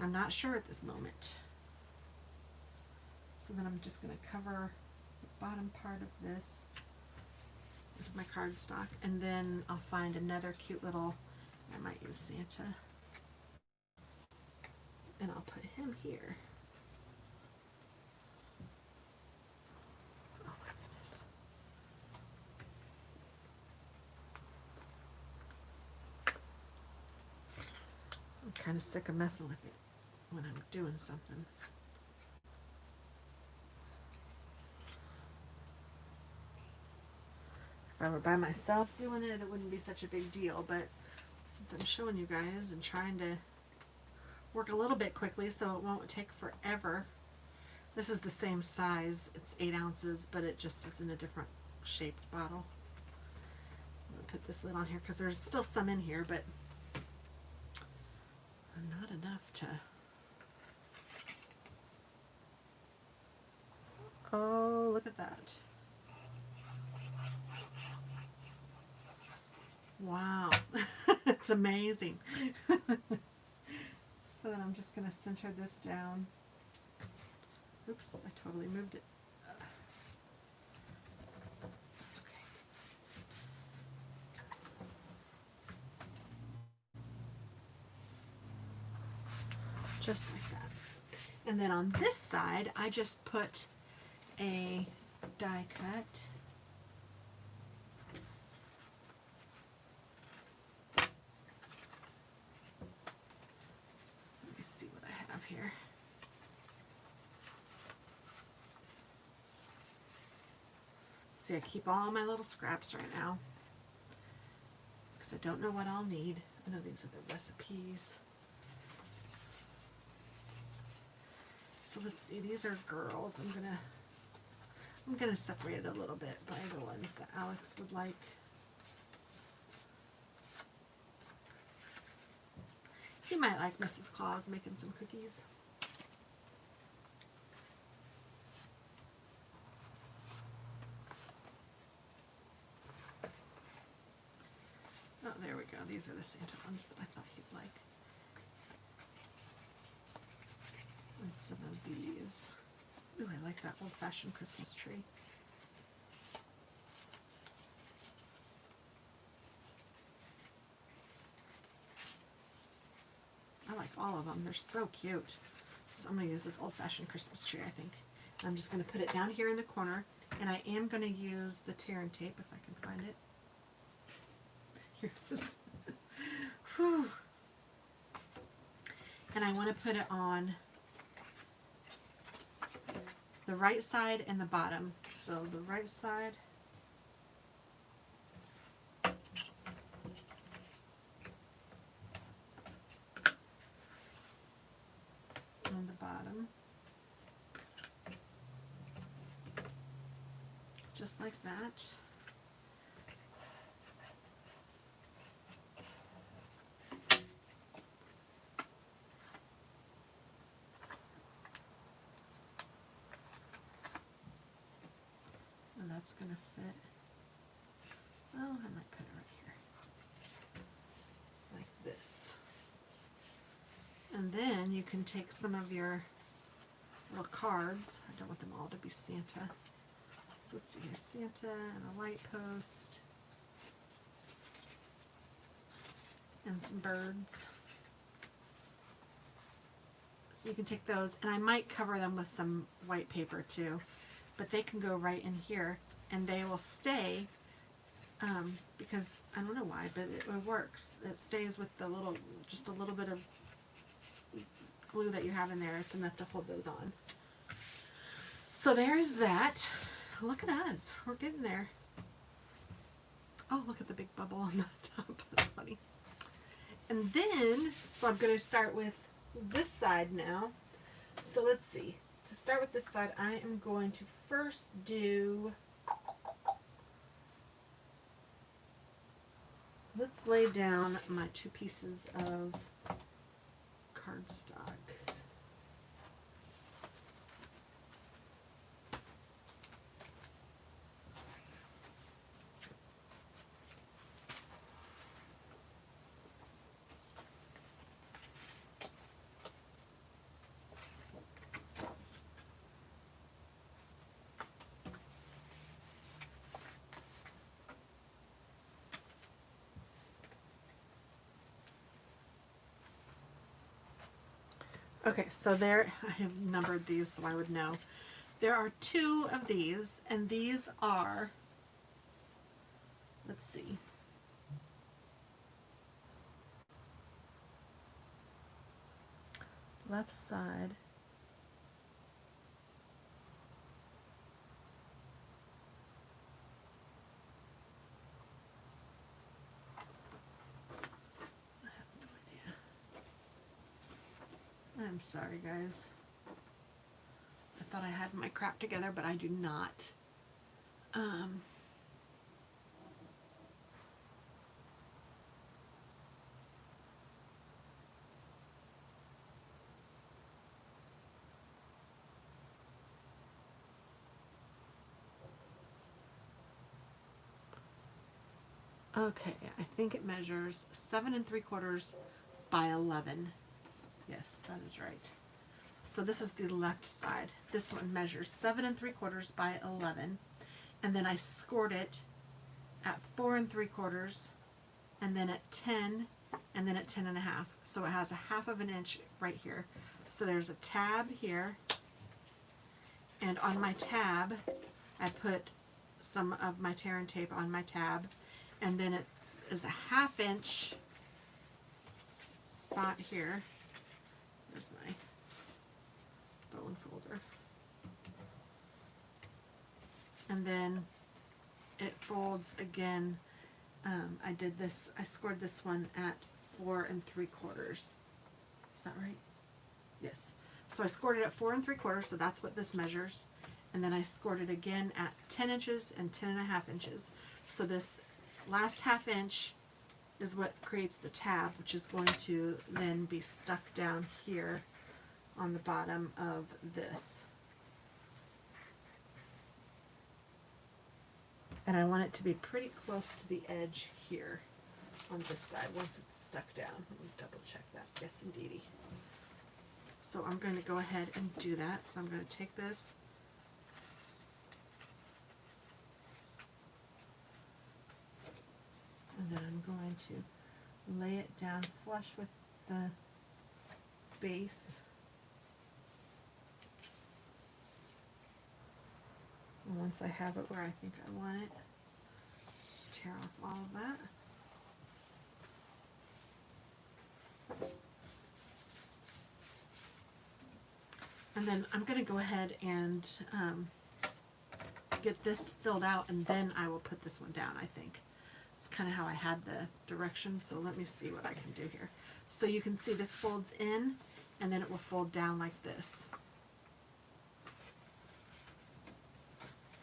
I'm not sure at this moment. So then I'm just going to cover the bottom part of this with my cardstock, and then I'll find another cute little, I might use Santa, and I'll put him here. Oh my goodness. I'm kind of sick of messing with it when I'm doing something. If I were by myself doing it, it wouldn't be such a big deal, but since I'm showing you guys and trying to work a little bit quickly so it won't take forever, This is the same size. It's 8 ounces, but it just is in a different shaped bottle. I'm going to put this lid on here because there's still some in here, but not enough to... Oh, look at that. Wow. It's amazing. So then I'm just going to center this down. Oops, I totally moved it. That's okay. Just like that. And then on this side, I just put a die cut. Let me see what I have here. See, I keep all my little scraps right now because I don't know what I'll need. I know these are the recipes. So let's see, these are girls. I'm gonna separate it a little bit by the ones that Alex would like. He might like Mrs. Claus making some cookies. Oh, there we go. These are the Santa ones that I thought he'd like. And some of these. Ooh, I like that old-fashioned Christmas tree. I like all of them. They're so cute. So I'm going to use this old-fashioned Christmas tree, I think. I'm just going to put it down here in the corner, and I am going to use the tear and tape if I can find it. Here it is. Whew. And I want to put it on the right side and the bottom. So the right side and the bottom. Just like that. And that's going to fit. Oh, I might put it right here. Like this. And then you can take some of your little cards. I don't want them all to be Santa. So let's see here, Santa and a light post. And some birds. So you can take those, and I might cover them with some white paper too. But they can go right in here, and they will stay, because I don't know why, but it works. It stays with the little, just a little bit of glue that you have in there. It's enough to hold those on. So there's that. Look at us. We're getting there. Oh, look at the big bubble on the top. That's funny. And then, so I'm going to start with this side now. So let's see. To start with this side, I am going to first do, let's lay down my 2 pieces of cardstock. Okay, so there, I have numbered these so I would know. There are 2 of these, and these are, let's see, left side, I have no idea. I'm sorry, guys. I thought I had my crap together, but I do not. Okay, I think it measures 7 3/4 by 11. Yes, that is right. So this is the left side. This one measures 7 3/4 by 11. And then I scored it at 4 3/4, and then at 10, and then at 10 1/2. So it has a 1/2 of an inch right here. So there's a tab here. And on my tab, I put some of my tear and tape on my tab. And then it is a 1/2 inch spot here. There's my bone folder. And then it folds again. I did this, I scored this one at 4 3/4. Is that right? Yes. So I scored it at 4 3/4, so that's what this measures. And then I scored it again at 10 inches and 10 1/2 inches. So this last 1/2 inch is what creates the tab, which is going to then be stuck down here on the bottom of this. And I want it to be pretty close to the edge here on this side once it's stuck down. Let me double check that. Yes, indeedy. So I'm going to go ahead and do that. So I'm going to take this, and then I'm going to lay it down flush with the base. And once I have it where I think I want it, tear off all of that. And then I'm going to go ahead and get this filled out, and then I will put this one down, I think. It's kind of how I had the directions, so let me see what I can do here. So you can see this folds in, and then it will fold down like this.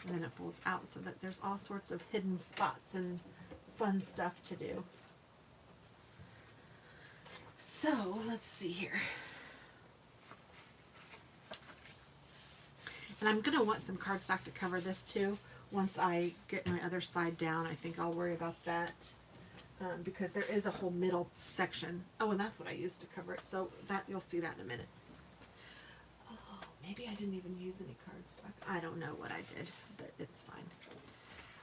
And then it folds out so that there's all sorts of hidden spots and fun stuff to do. So let's see here. And I'm going to want some cardstock to cover this too. Once I get my other side down, I think I'll worry about that because there is a whole middle section. Oh, and that's what I used to cover it. So that you'll see that in a minute. Oh, maybe I didn't even use any cardstock. I don't know what I did, but it's fine.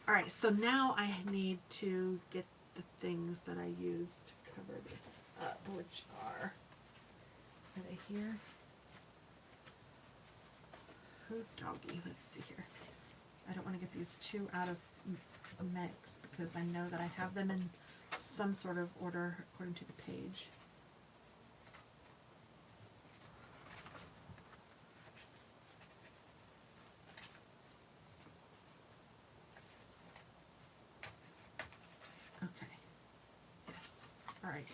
All right, so now I need to get the things that I used to cover this up, which are they here? Oh, doggy, let's see here. I don't want to get these two out of a mix because I know that I have them in some sort of order according to the page. Okay. Yes. All right.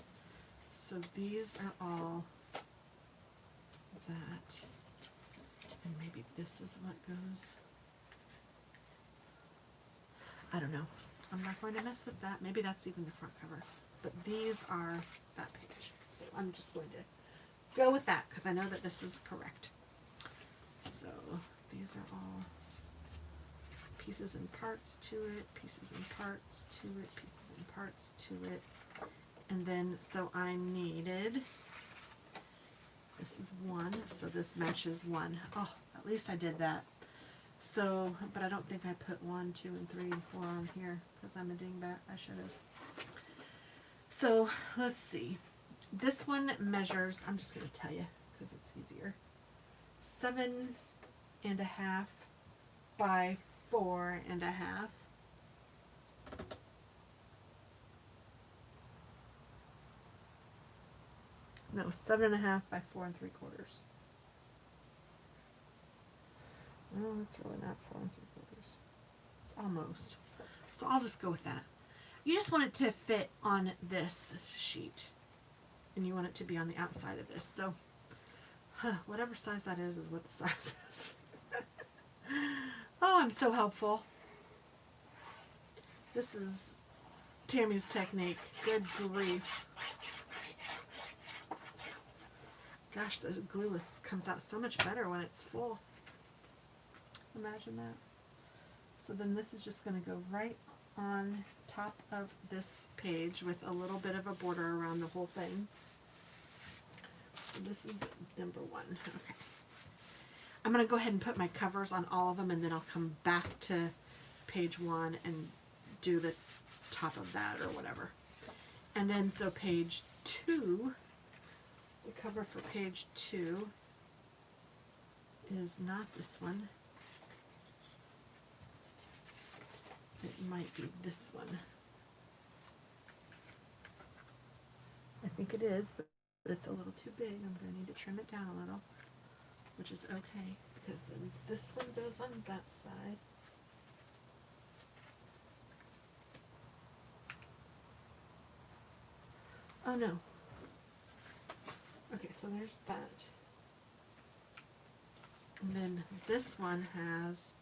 So these are all that. And maybe this is what goes. I don't know. I'm not going to mess with that. Maybe that's even the front cover. But these are that page. So I'm just going to go with that because I know that this is correct. So these are all pieces and parts to it, pieces and parts to it, pieces and parts to it. And then, so I needed, this is 1, so this matches 1. Oh, at least I did that. So, but I don't think I put 1, 2, and 3, and 4 on here because I'm a dingbat. I should have. So, let's see. This one measures, I'm just going to tell you because it's easier, 7 1/2 by 4 1/2. No, 7 1/2 by 4 3/4. No, it's really not 4 3/4. It's almost. So I'll just go with that. You just want it to fit on this sheet. And you want it to be on the outside of this. So, whatever size that is what the size is. Oh, I'm so helpful. This is Tammy's technique. Good grief. Gosh, the glue comes out so much better when it's full. Imagine that. So then this is just going to go right on top of this page with a little bit of a border around the whole thing. So this is number 1. Okay. I'm going to go ahead and put my covers on all of them, and then I'll come back to page 1 and do the top of that or whatever. And then so page 2, the cover for page 2 is not this one. It might be this one. I think it is, but it's a little too big. I'm going to need to trim it down a little, which is okay, because then this one goes on that side. Oh no. Okay, so there's that. And then this one has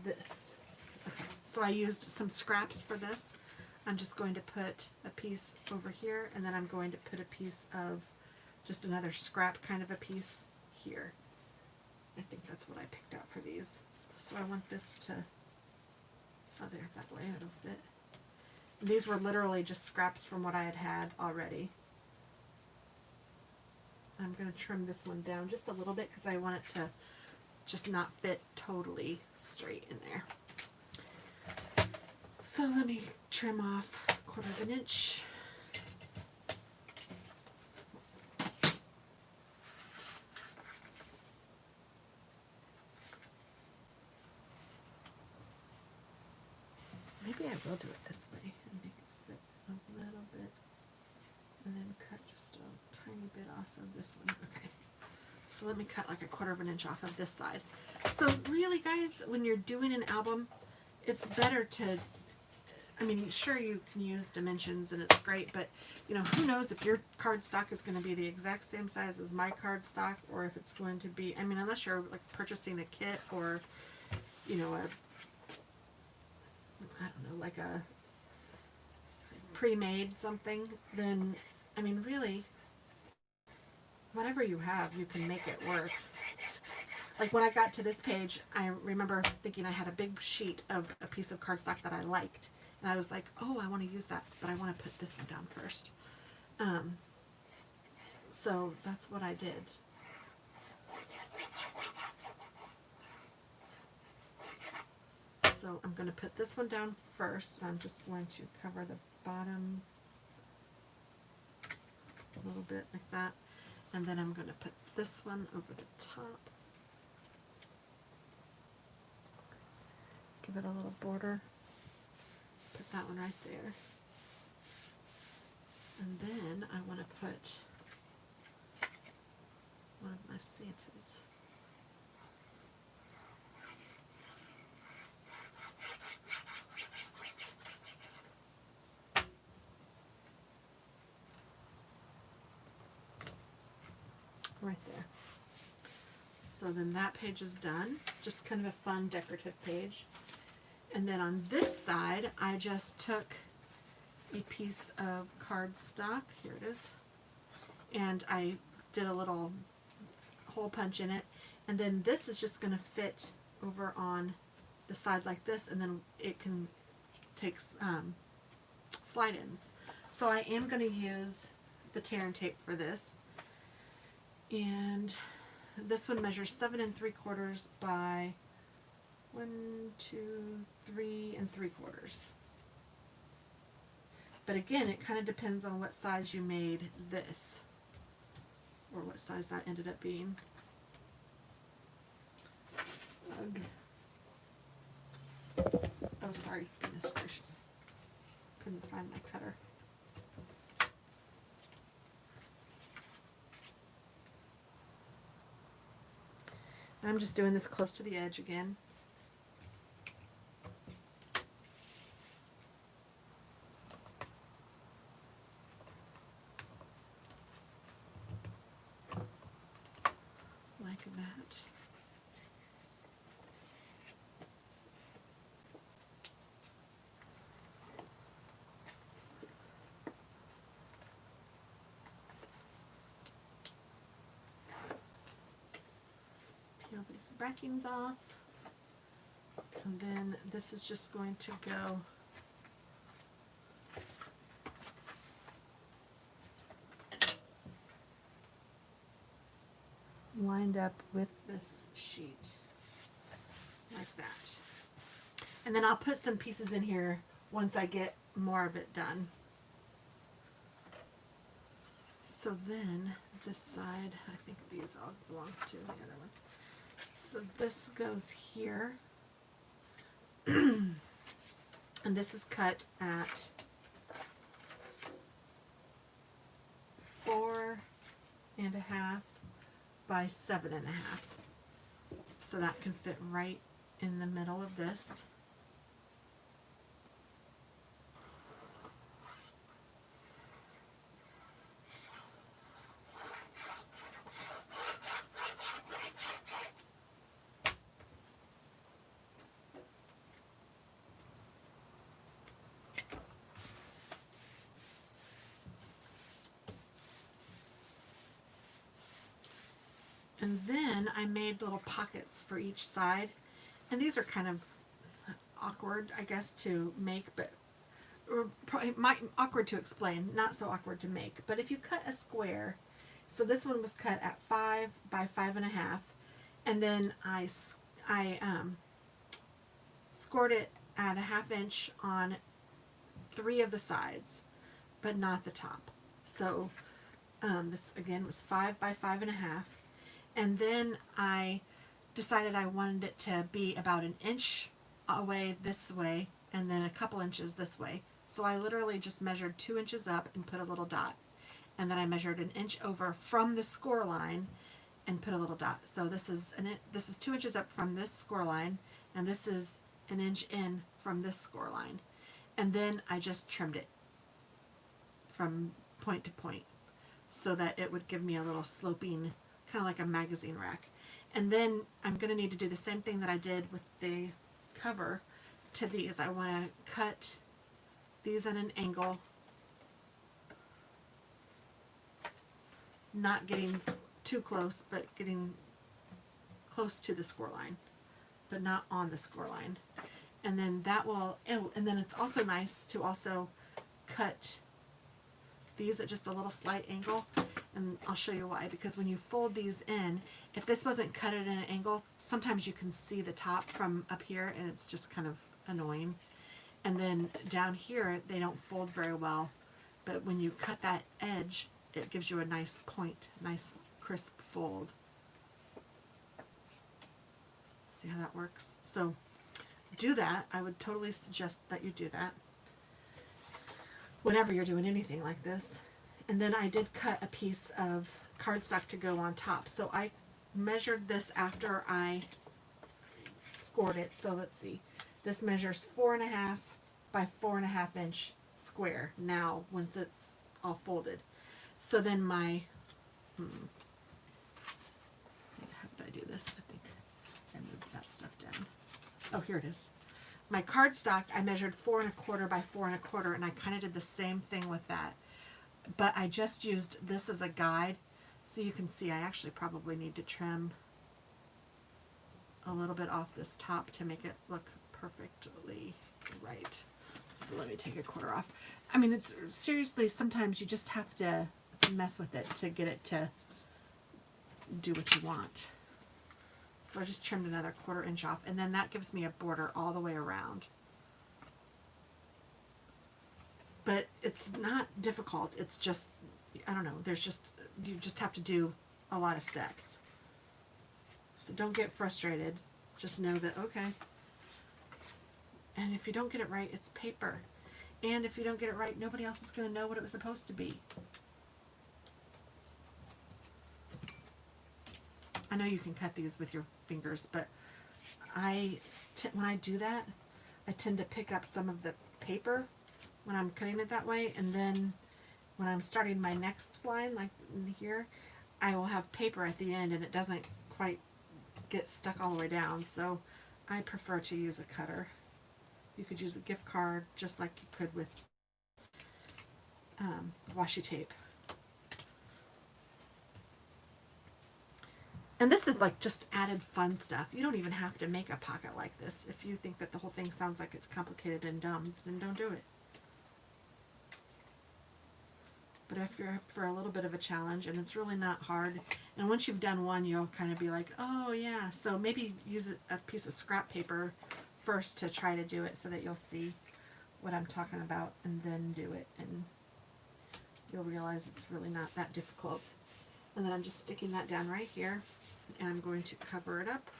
this. Okay, so I used some scraps for this. I'm just going to put a piece over here, and then I'm going to put a piece of just another scrap kind of a piece here. I think that's what I picked out for these. So I want this to, oh there, that way it'll fit. And these were literally just scraps from what I had already. I'm going to trim this one down just a little bit because I want it to just not fit totally straight in there. So let me trim off 1/4 inch. Maybe I will do it this way and make it fit a little bit, and then cut just a tiny bit off of this one. Okay. So let me cut like a 1/4 inch off of this side. So really, guys, when you're doing an album, it's better to, I mean, sure, you can use dimensions and it's great, but you know, who knows if your cardstock is going to be the exact same size as my cardstock, or if it's going to be, I mean, unless you're like purchasing a kit or, you know, I don't know, like a pre-made something, then, I mean, really, whatever you have, you can make it work. Like when I got to this page, I remember thinking I had a big sheet of a piece of cardstock that I liked. And I was like, oh, I want to use that, but I want to put this one down first. So that's what I did. So I'm going to put this one down first. I'm just going to cover the bottom a little bit like that. And then I'm going to put this one over the top. Give it a little border. Put that one right there. And then I want to put one of my Santas. Right there. So then that page is done. Just kind of a fun decorative page. And then on this side, I just took a piece of cardstock. Here it is. And I did a little hole punch in it. And then this is just going to fit over on the side like this. And then it can take slide-ins. So I am going to use the tear and tape for this. And this one measures 7 3/4 by 1, 2, 3 3/4. But again, it kind of depends on what size you made this, or what size that ended up being. Ugh. Oh, sorry, goodness gracious. Couldn't find my cutter. I'm just doing this close to the edge again. Like that. these backings off. And then this is just going to go lined up with this sheet like that. And then I'll put some pieces in here once I get more of it done. So then this side, I think these all belong to the other one. So this goes here. And this is cut at 4.5 by 7.5. So that can fit right in the middle of this. And then I made little pockets for each side. And these are kind of awkward, I guess, to make, but or probably awkward to explain, not so awkward to make. But if you cut a square, so this one was cut at 5 by 5.5, and then I scored it at 1/2 inch on 3 of the sides, but not the top. So this again was 5 by 5.5. And then I decided I wanted it to be about 1 inch away this way and then a couple inches this way. So I literally just measured 2 inches up and put a little dot. And then I measured 1 inch over from the score line and put a little dot. So this is 2 inches up from this score line, and this is 1 inch in from this score line. And then I just trimmed it from point to point so that it would give me a little sloping, kind of like a magazine rack. And then I'm going to need to do the same thing that I did with the cover to these. I want to cut these at an angle, not getting too close, but getting close to the score line, but not on the score line. And then that will, and then it's also nice to also cut these at just a little slight angle. And I'll show you why, because when you fold these in, if this wasn't cut at an angle, sometimes you can see the top from up here and it's just kind of annoying. And then down here, they don't fold very well, but when you cut that edge, it gives you a nice point, nice crisp fold. See how that works? So do that. I would totally suggest that you do that whenever you're doing anything like this. And then I did cut a piece of cardstock to go on top. So I measured this after I scored it. So let's see. This measures 4.5 by 4.5 inch square now once it's all folded. So then my, how did I do this? I think I moved that stuff down. Oh, here it is. My cardstock, I measured 4.25 by 4.25, and I kind of did the same thing with that. But I just used this as a guide, so you can see I actually probably need to trim a little bit off this top to make it look perfectly right. So let me take 1/4 off. I mean, it's seriously, sometimes you just have to mess with it to get it to do what you want. So I just trimmed another 1/4 inch off, and then that gives me a border all the way around. But it's not difficult. It's just, I don't know, you just have to do a lot of steps. So don't get frustrated. Just know that, okay. And if you don't get it right, it's paper. And if you don't get it right, nobody else is going to know what it was supposed to be. I know you can cut these with your fingers, but when I do that, I tend to pick up some of the paper when I'm cutting it that way, and then when I'm starting my next line, like in here, I will have paper at the end and it doesn't quite get stuck all the way down, so I prefer to use a cutter. You could use a gift card just like you could with washi tape. And this is like just added fun stuff. You don't even have to make a pocket like this. If you think that the whole thing sounds like it's complicated and dumb, then don't do it. But if you're up for a little bit of a challenge, and it's really not hard, and once you've done one, you'll kind of be like, oh yeah. So maybe use a piece of scrap paper first to try to do it so that you'll see what I'm talking about, and then do it, and you'll realize it's really not that difficult. And then I'm just sticking that down right here, and I'm going to cover it up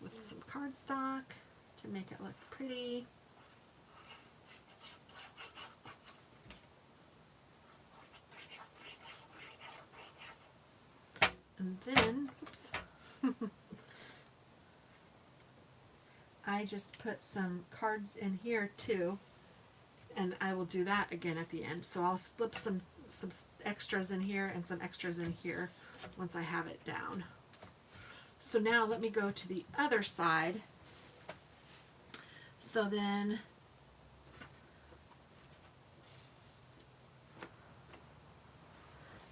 with some cardstock to make it look pretty. And then, oops, I just put some cards in here too, and I will do that again at the end. So I'll slip some extras in here and some extras in here once I have it down. So now let me go to the other side. So then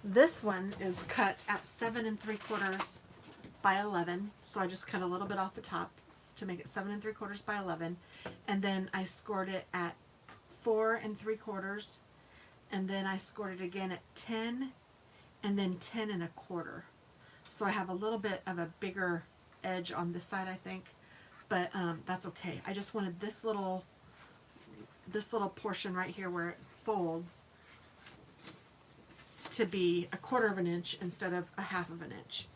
this one is cut at 7 3/4 by 11. So I just cut a little bit off the top to make it 7 3/4 by 11. And then I scored it at 4 3/4. And then I scored it again at 10, and then 10 1/4. So I have a little bit of a bigger edge on this side, I think, but that's okay. I just wanted this little portion right here where it folds to be 1/4 inch instead of 1/2 inch,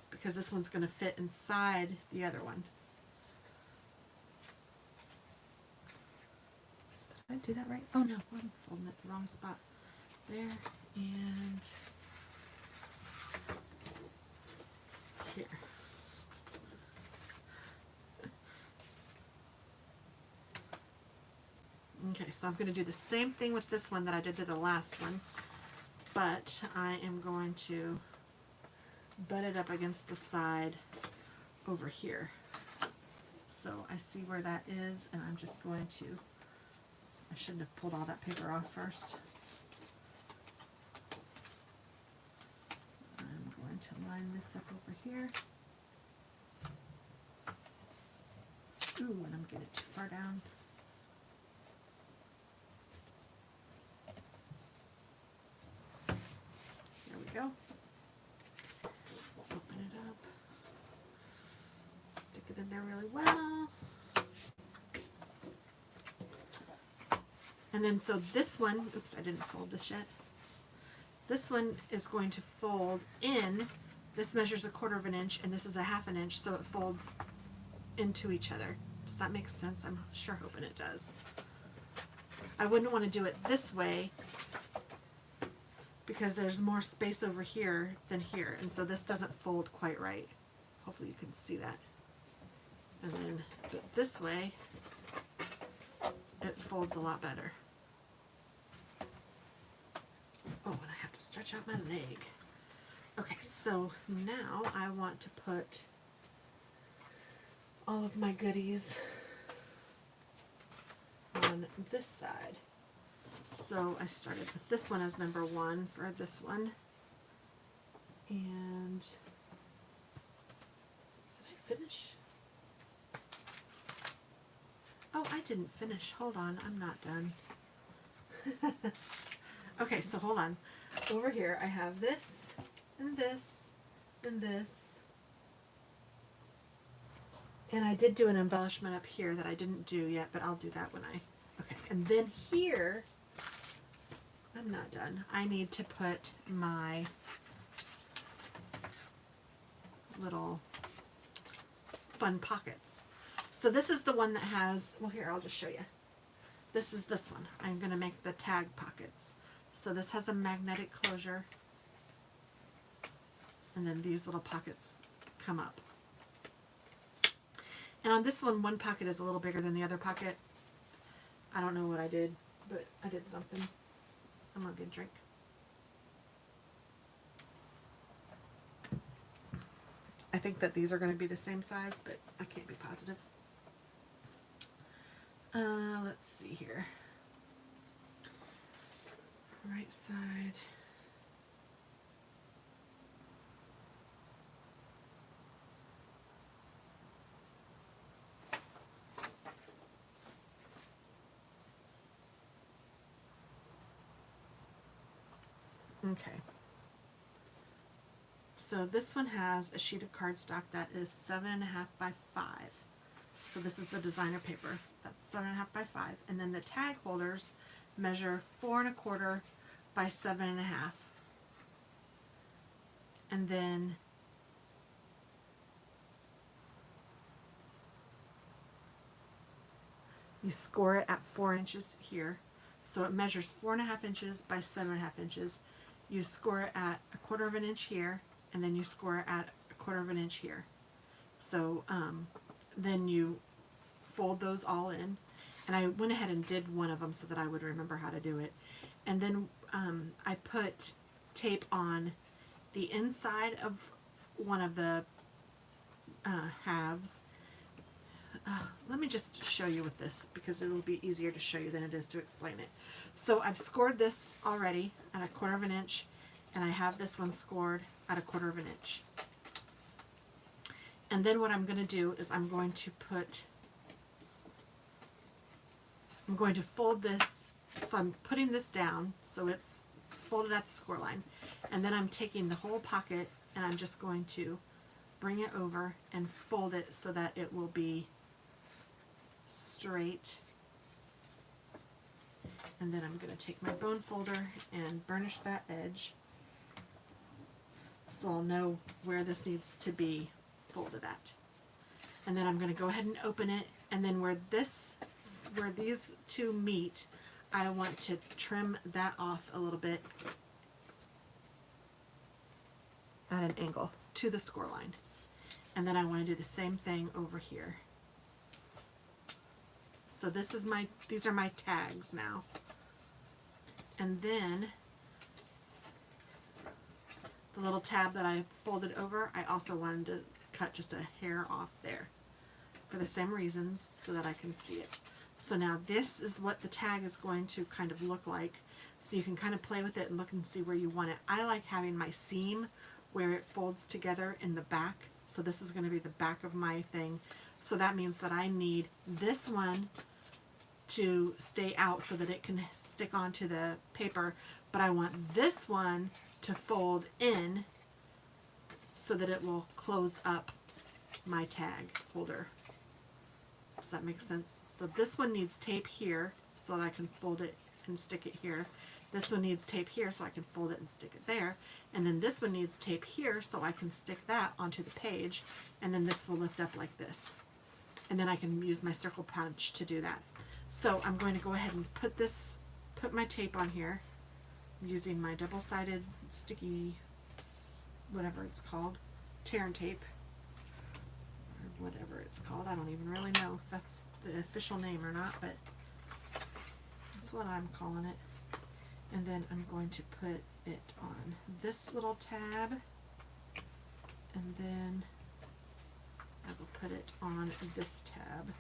because this one's going to fit inside the other one. Did I do that right? Oh no, I'm folding it the wrong spot. There and here. Okay, so I'm going to do the same thing with this one that I did to the last one, but I am going to butt it up against the side over here. So I see where that is, and I'm just going to, I shouldn't have pulled all that paper off first. I'm going to line this up over here. Ooh, and I'm getting it too far down. There we go. Open it up. Stick it in there really well. And then so this one, oops, I didn't fold this yet. This one is going to fold in. This measures 1/4 inch, and this is 1/2 inch, so it folds into each other. Does that make sense? I'm sure hoping it does. I wouldn't want to do it this way because there's more space over here than here, and so this doesn't fold quite right. Hopefully you can see that. And then do it this way, it folds a lot better. Oh, and I have to stretch out my leg. Okay, so now I want to put all of my goodies on this side. So I started with this one as number 1 for this one. And did I finish? Oh, I didn't finish. Hold on, I'm not done. Okay, so hold on. Over here I have this, and this, and this. And I did do an embellishment up here that I didn't do yet, but I'll do that when I... Okay, and then here, I'm not done. I need to put my little fun pockets. So this is the one that has... Well, here, I'll just show you. This is this one. I'm going to make the tag pockets. So this has a magnetic closure, and then these little pockets come up. And on this one pocket is a little bigger than the other pocket. I don't know what I did, but I did something. I'm gonna get a drink. I think that these are going to be the same size, but I can't be positive. Let's see here. Right side. Okay. So this one has a sheet of cardstock that is 7.5 by 5. So this is the designer paper. That's 7.5 by 5. And then the tag holders measure 4.25 by 7.5. And then you score it at 4 inches here. So it measures 4.5 inches by 7.5 inches. You score it at 1/4 of an inch here, and then you score it at 1/4 of an inch here. So then you fold those all in. And I went ahead and did one of them so that I would remember how to do it. And then I put tape on the inside of one of the halves. Let me just show you with this because it will be easier to show you than it is to explain it. So I've scored this already at 1/4 of an inch, and I have this one scored at 1/4 of an inch. And then what I'm going to do is I'm going to fold this, so I'm putting this down so it's folded at the score line, and then I'm taking the whole pocket and I'm just going to bring it over and fold it so that it will be straight. And then I'm going to take my bone folder and burnish that edge so I'll know where this needs to be folded at. And then I'm going to go ahead and open it, and then where these two meet, I want to trim that off a little bit at an angle to the score line. And then I want to do the same thing over here. So these are my tags now. And then the little tab that I folded over, I also wanted to cut just a hair off there for the same reasons so that I can see it. So now this is what the tag is going to kind of look like. So you can kind of play with it and look and see where you want it. I like having my seam where it folds together in the back. So this is going to be the back of my thing. So that means that I need this one to stay out so that it can stick onto the paper, but I want this one to fold in so that it will close up my tag holder. Does that make sense? So this one needs tape here so that I can fold it and stick it here. This one needs tape here so I can fold it and stick it there. And then this one needs tape here so I can stick that onto the page. And then this will lift up like this. And then I can use my circle punch to do that. So I'm going to go ahead and put my tape on here. I'm using my double-sided sticky, whatever it's called, tear and tape, or whatever it's called. I don't even really know if that's the official name or not, but that's what I'm calling it. And then I'm going to put it on this little tab, and then I will put it on this tab.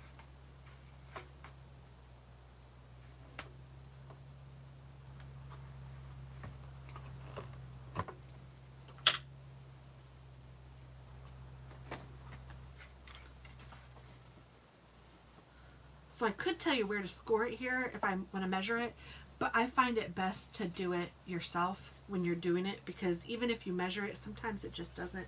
So I could tell you where to score it here if I want to measure it, but I find it best to do it yourself when you're doing it, because even if you measure it, sometimes it just doesn't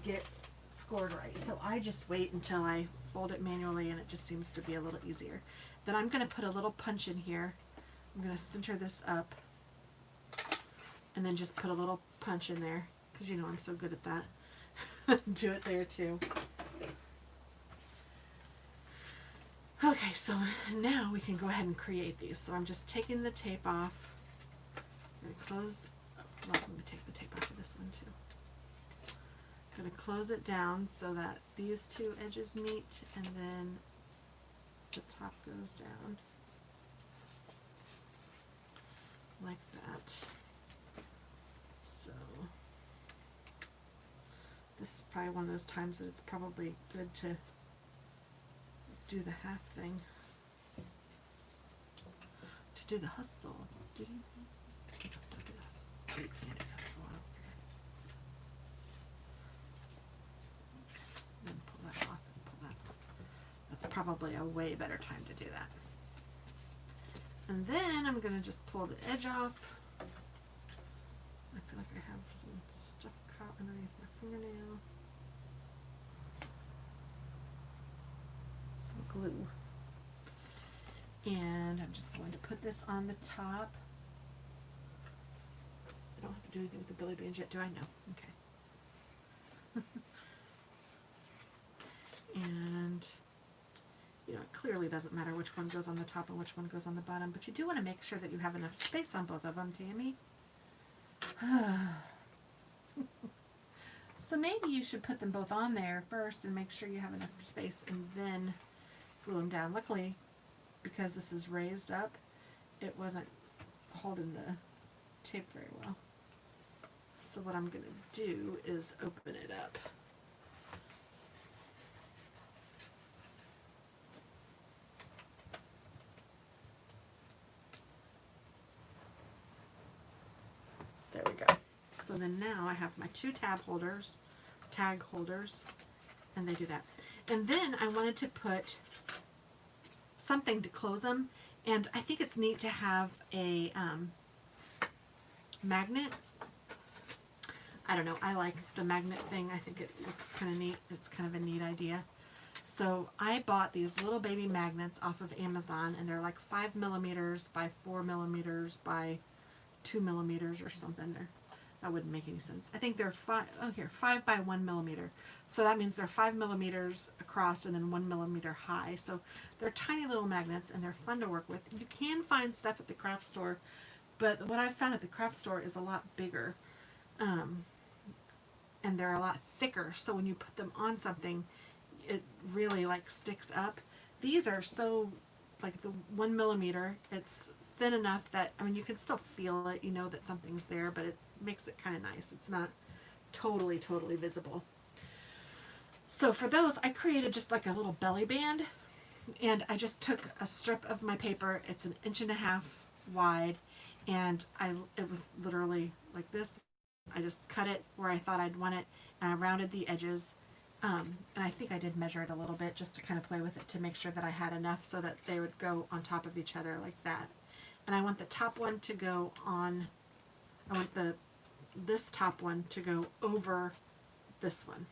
get scored right. So I just wait until I fold it manually, and it just seems to be a little easier. Then I'm going to put a little punch in here. I'm going to center this up and then just put a little punch in there because you know I'm so good at that. Do it there too. Okay, so now we can go ahead and create these. So I'm just taking the tape off. I'm going to close, well, let me take the tape off of this one too. I'm going to close it down so that these two edges meet, and then the top goes down like that. So this is probably one of those times that it's probably good to do the half thing, to do the hustle. Don't do the hustle. Then pull that off and pull that off. That's probably a way better time to do that. And then I'm going to just pull the edge off. underneath my fingernail. Some glue. And I'm just going to put this on the top. I don't have to do anything with the Billy Beans yet, do I? No. Okay. And, you know, it clearly doesn't matter which one goes on the top and which one goes on the bottom, but you do want to make sure that you have enough space on both of them, Tammy. So maybe you should put them both on there first and make sure you have enough space and then glue them down. Luckily, because this is raised up, it wasn't holding the tape very well. So what I'm going to do is open it up. There we go. So then now I have my two tag holders, and they do that. And then I wanted to put something to close them, and I think it's neat to have a magnet. I don't know, I like the magnet thing. I think it looks kind of neat. It's kind of a neat idea. So I bought these little baby magnets off of Amazon, and they're like 5 millimeters by 4 millimeters by 2 millimeters or something. That wouldn't make any sense. I think they're 5 by 1 millimeter. So that means they're 5 millimeters across and then 1 millimeter high. So they're tiny little magnets, and they're fun to work with. You can find stuff at the craft store, but what I've found at the craft store is a lot bigger. And they're a lot thicker, so when you put them on something, it really like sticks up. These are so, like the 1 millimeter, it's thin enough that, I mean, you can still feel it, you know that something's there, but it makes it kind of nice. It's not totally visible. So for those, I created just like a little belly band, and I just took a strip of my paper. It's 1.5 inches wide, and it was literally like this. I just cut it where I thought I'd want it, and I rounded the edges, and I think I did measure it a little bit just to kind of play with it to make sure that I had enough so that they would go on top of each other like that. And I want the top one to go on, I want this top one to go over this one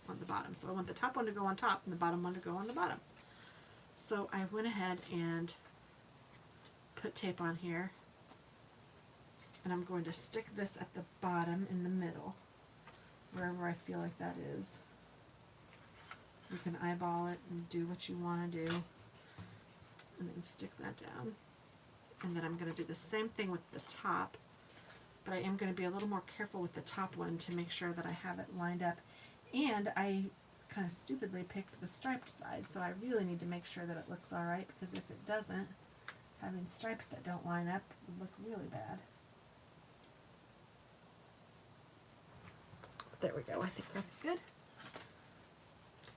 on the bottom. So I want the top one to go on top and the bottom one to go on the bottom. So I went ahead and put tape on here. And I'm going to stick this at the bottom in the middle, wherever I feel like that is. You can eyeball it and do what you want to do, and then stick that down. And then I'm going to do the same thing with the top, but I am going to be a little more careful with the top one to make sure that I have it lined up. And I kind of stupidly picked the striped side, so I really need to make sure that it looks alright, because if it doesn't, having stripes that don't line up would look really bad. There we go. I think that's good. It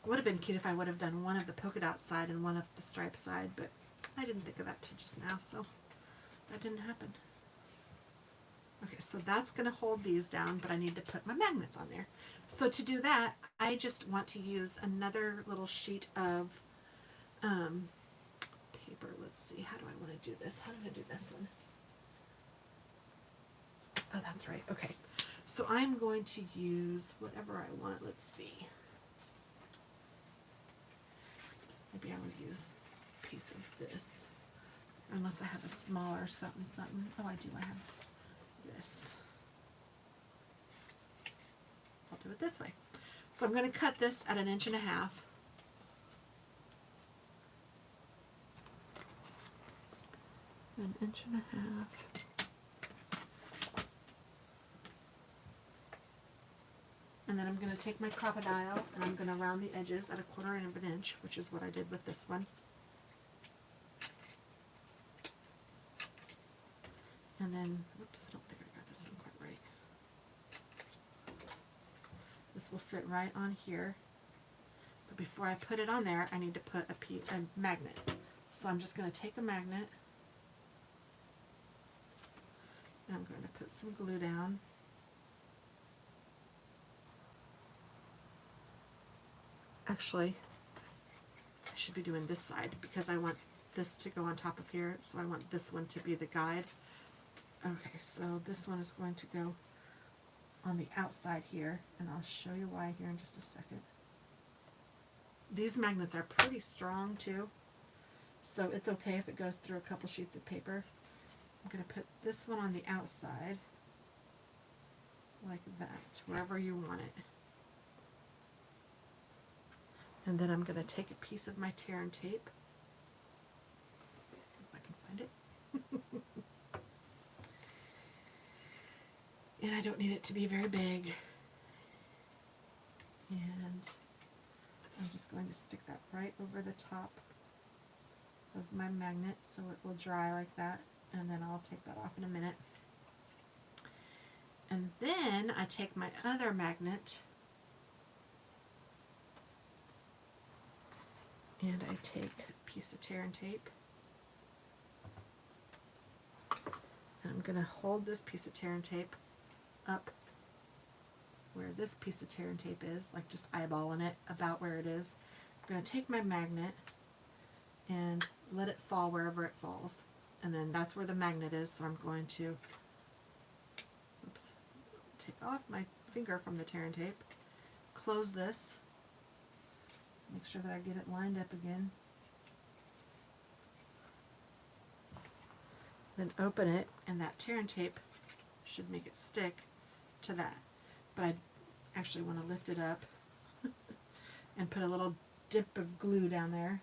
would have been cute if I would have done one of the polka dot side and one of the stripe side, but I didn't think of that till just now, so that didn't happen. Okay, so that's going to hold these down, but I need to put my magnets on there. So to do that, I just want to use another little sheet of paper. Let's see, how do I want to do this? How did I do this one? Oh, that's right. Okay. So I'm going to use whatever I want. Let's see. Maybe I would use a piece of this. Unless I have a smaller something. Oh, I do. I have this. I'll do it this way. So I'm going to cut this at 1.5 inches. An 1.5 inches. And then I'm going to take my crocodile and I'm going to round the edges at 1/4 of an inch, which is what I did with this one. And then, oops, I don't think I got this one quite right. This will fit right on here. But before I put it on there, I need to put a magnet. So I'm just going to take a magnet and I'm going to put some glue down. Actually, I should be doing this side because I want this to go on top of here, so I want this one to be the guide. Okay, so this one is going to go on the outside here, and I'll show you why here in just a second. These magnets are pretty strong too, so it's okay if it goes through a couple sheets of paper. I'm going to put this one on the outside, like that, wherever you want it. And then I'm going to take a piece of my tear and tape, if I can find it. And I don't need it to be very big. And I'm just going to stick that right over the top of my magnet so it will dry like that, and then I'll take that off in a minute. And then I take my other magnet and I take a piece of tear and tape, and I'm going to hold this piece of tear and tape up where this piece of tear and tape is, like just eyeballing it about where it is. I'm going to take my magnet and let it fall wherever it falls, and then that's where the magnet is, so I'm going to take off my finger from the tear and tape, close this, make sure that I get it lined up again, then open it, and that tear and tape should make it stick to that. But I actually want to lift it up and put a little dip of glue down there,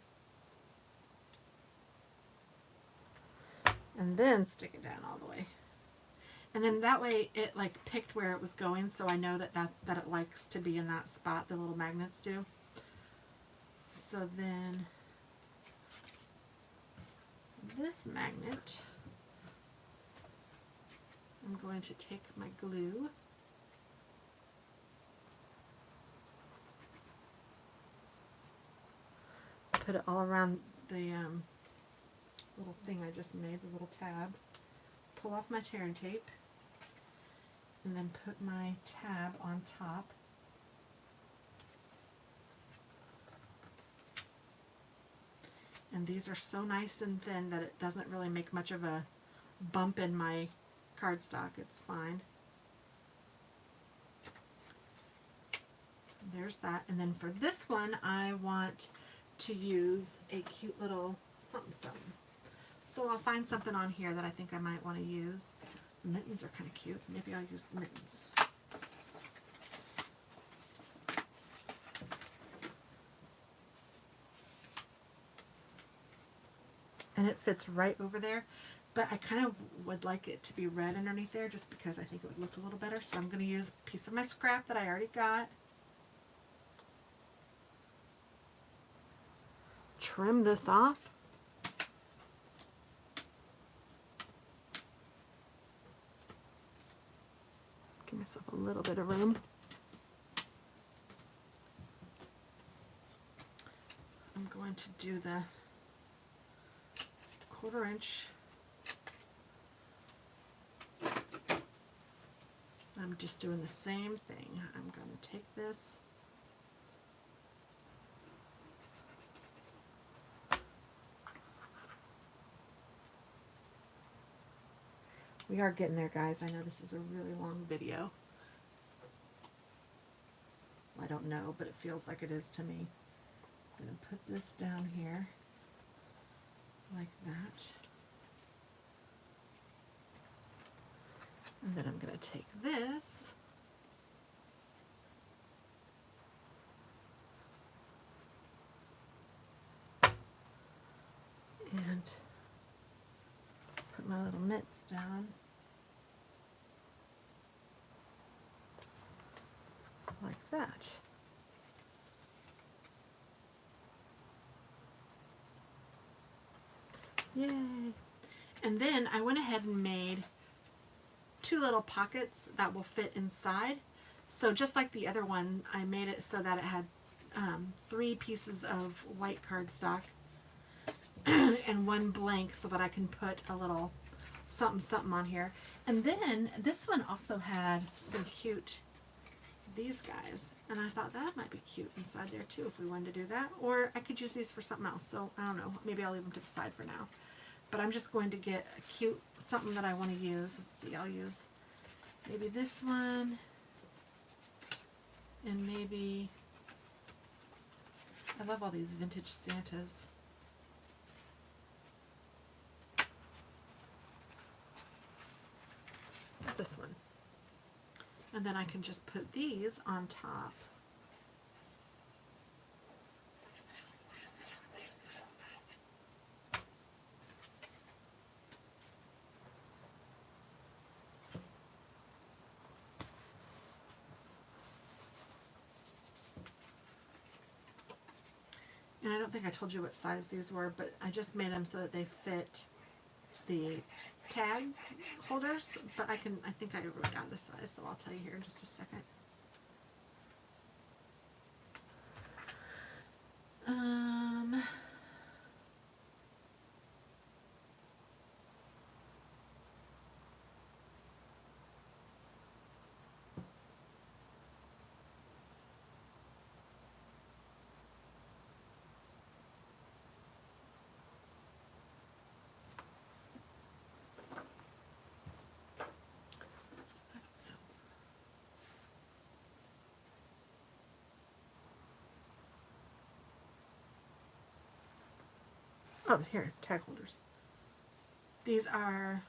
and then stick it down all the way. And then that way it like picked where it was going, so I know that it likes to be in that spot, the little magnets do. So then this magnet, I'm going to take my glue put it all around the little thing I just made, the little tab, pull off my tear and tape, and then put my tab on top. And these are so nice and thin that it doesn't really make much of a bump in my cardstock. It's fine. There's that. And then for this one, I want to use a cute little something something. So I'll find something on here that I think I might want to use. The mittens are kind of cute. Maybe I'll use the mittens. And it fits right over there, but I kind of would like it to be red underneath there just because I think it would look a little better. So I'm going to use a piece of my scrap that I already got. Trim this off. Give myself a little bit of room. I'm going to do the 1/4 inch. I'm just doing the same thing. I'm going to take this We are getting there, guys. I know this is a really long video. I don't know, but it feels like it is to me. I'm going to put this down here like that. And then I'm going to take this and put my little mitts down like that. Yay! And then I went ahead and made 2 little pockets that will fit inside. So just like the other one, I made it so that it had 3 pieces of white cardstock and 1 blank so that I can put a little something something on here. And then this one also had some cute, these guys, and I thought that might be cute inside there too if we wanted to do that. Or I could use these for something else, so I don't know, maybe I'll leave them to the side for now. But I'm just going to get a cute something that I want to use. Let's see, I'll use maybe this one. And maybe, I love all these vintage Santas. This one. And then I can just put these on top. And I don't think I told you what size these were, but I just made them so that they fit the tag holders. But I think I wrote down the size, so I'll tell you here in just a second. Oh, here, tag holders. These are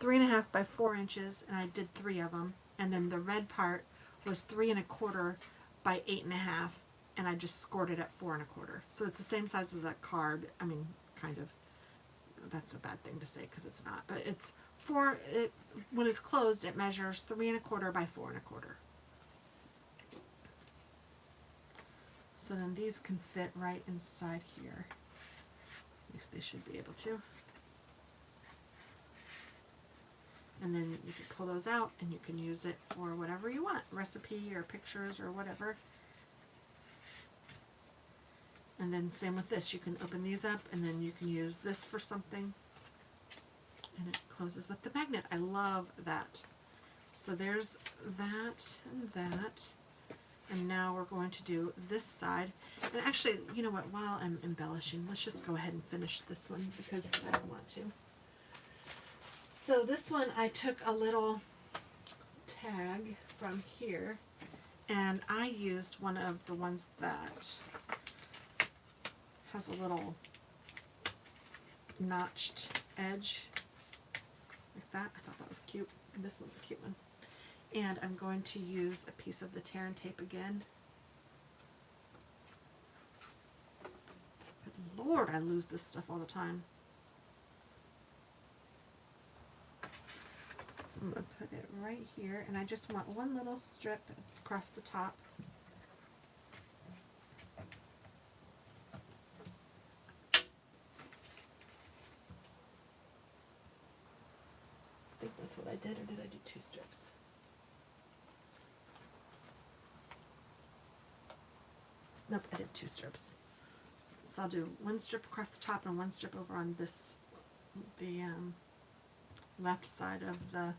3.5 by 4 inches, and I did 3 of them. And then the red part was 3 1/4 by 8.5, and I just scored it at 4 1/4. So it's the same size as that card. I mean, kind of. That's a bad thing to say because it's not, but it's when it's closed, it measures 3 1/4 by 4 1/4. So then these can fit right inside here. At least they should be able to. And then you can pull those out and you can use it for whatever you want, recipe or pictures or whatever. And then same with this, you can open these up and then you can use this for something. And it closes with the magnet. I love that. So there's that and that. And now we're going to do this side. And actually, you know what, while I'm embellishing, let's just go ahead and finish this one because I want to. So this one, I took a little tag from here and I used one of the ones that has a little notched edge like that. I thought that was cute. And this one's a cute one. And I'm going to use a piece of the tear and tape again. Good Lord, I lose this stuff all the time. I'm going to put it right here, and I just want one little strip across the top. I think that's what I did, or did I do 2 strips? Nope, I did 2 strips. So I'll do 1 strip across the top and 1 strip over on this, the left side of the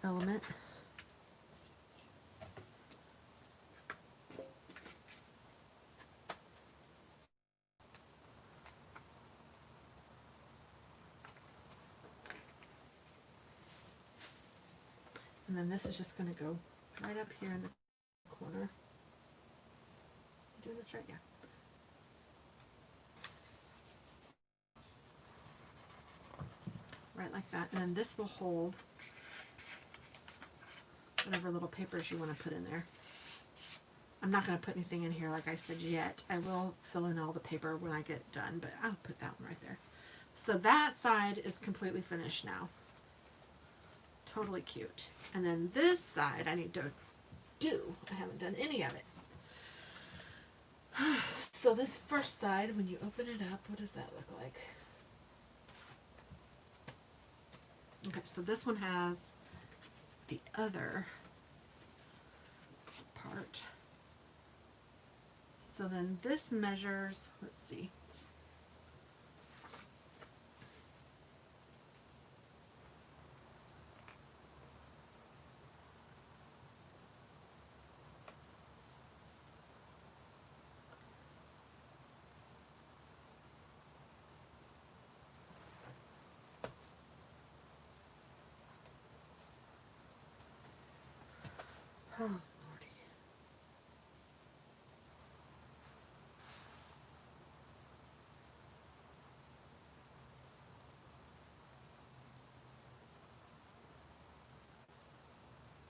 element. And then this is just going to go right up here in the corner. Am I doing this right? Yeah. Right like that. And then this will hold whatever little papers you want to put in there. I'm not going to put anything in here like I said yet. I will fill in all the paper when I get done, but I'll put that one right there. So that side is completely finished now. Totally cute. And then this side I need to do. I haven't done any of it. So this first side, when you open it up, what does that look like? Okay, so this one has the other part. So then this measures, let's see.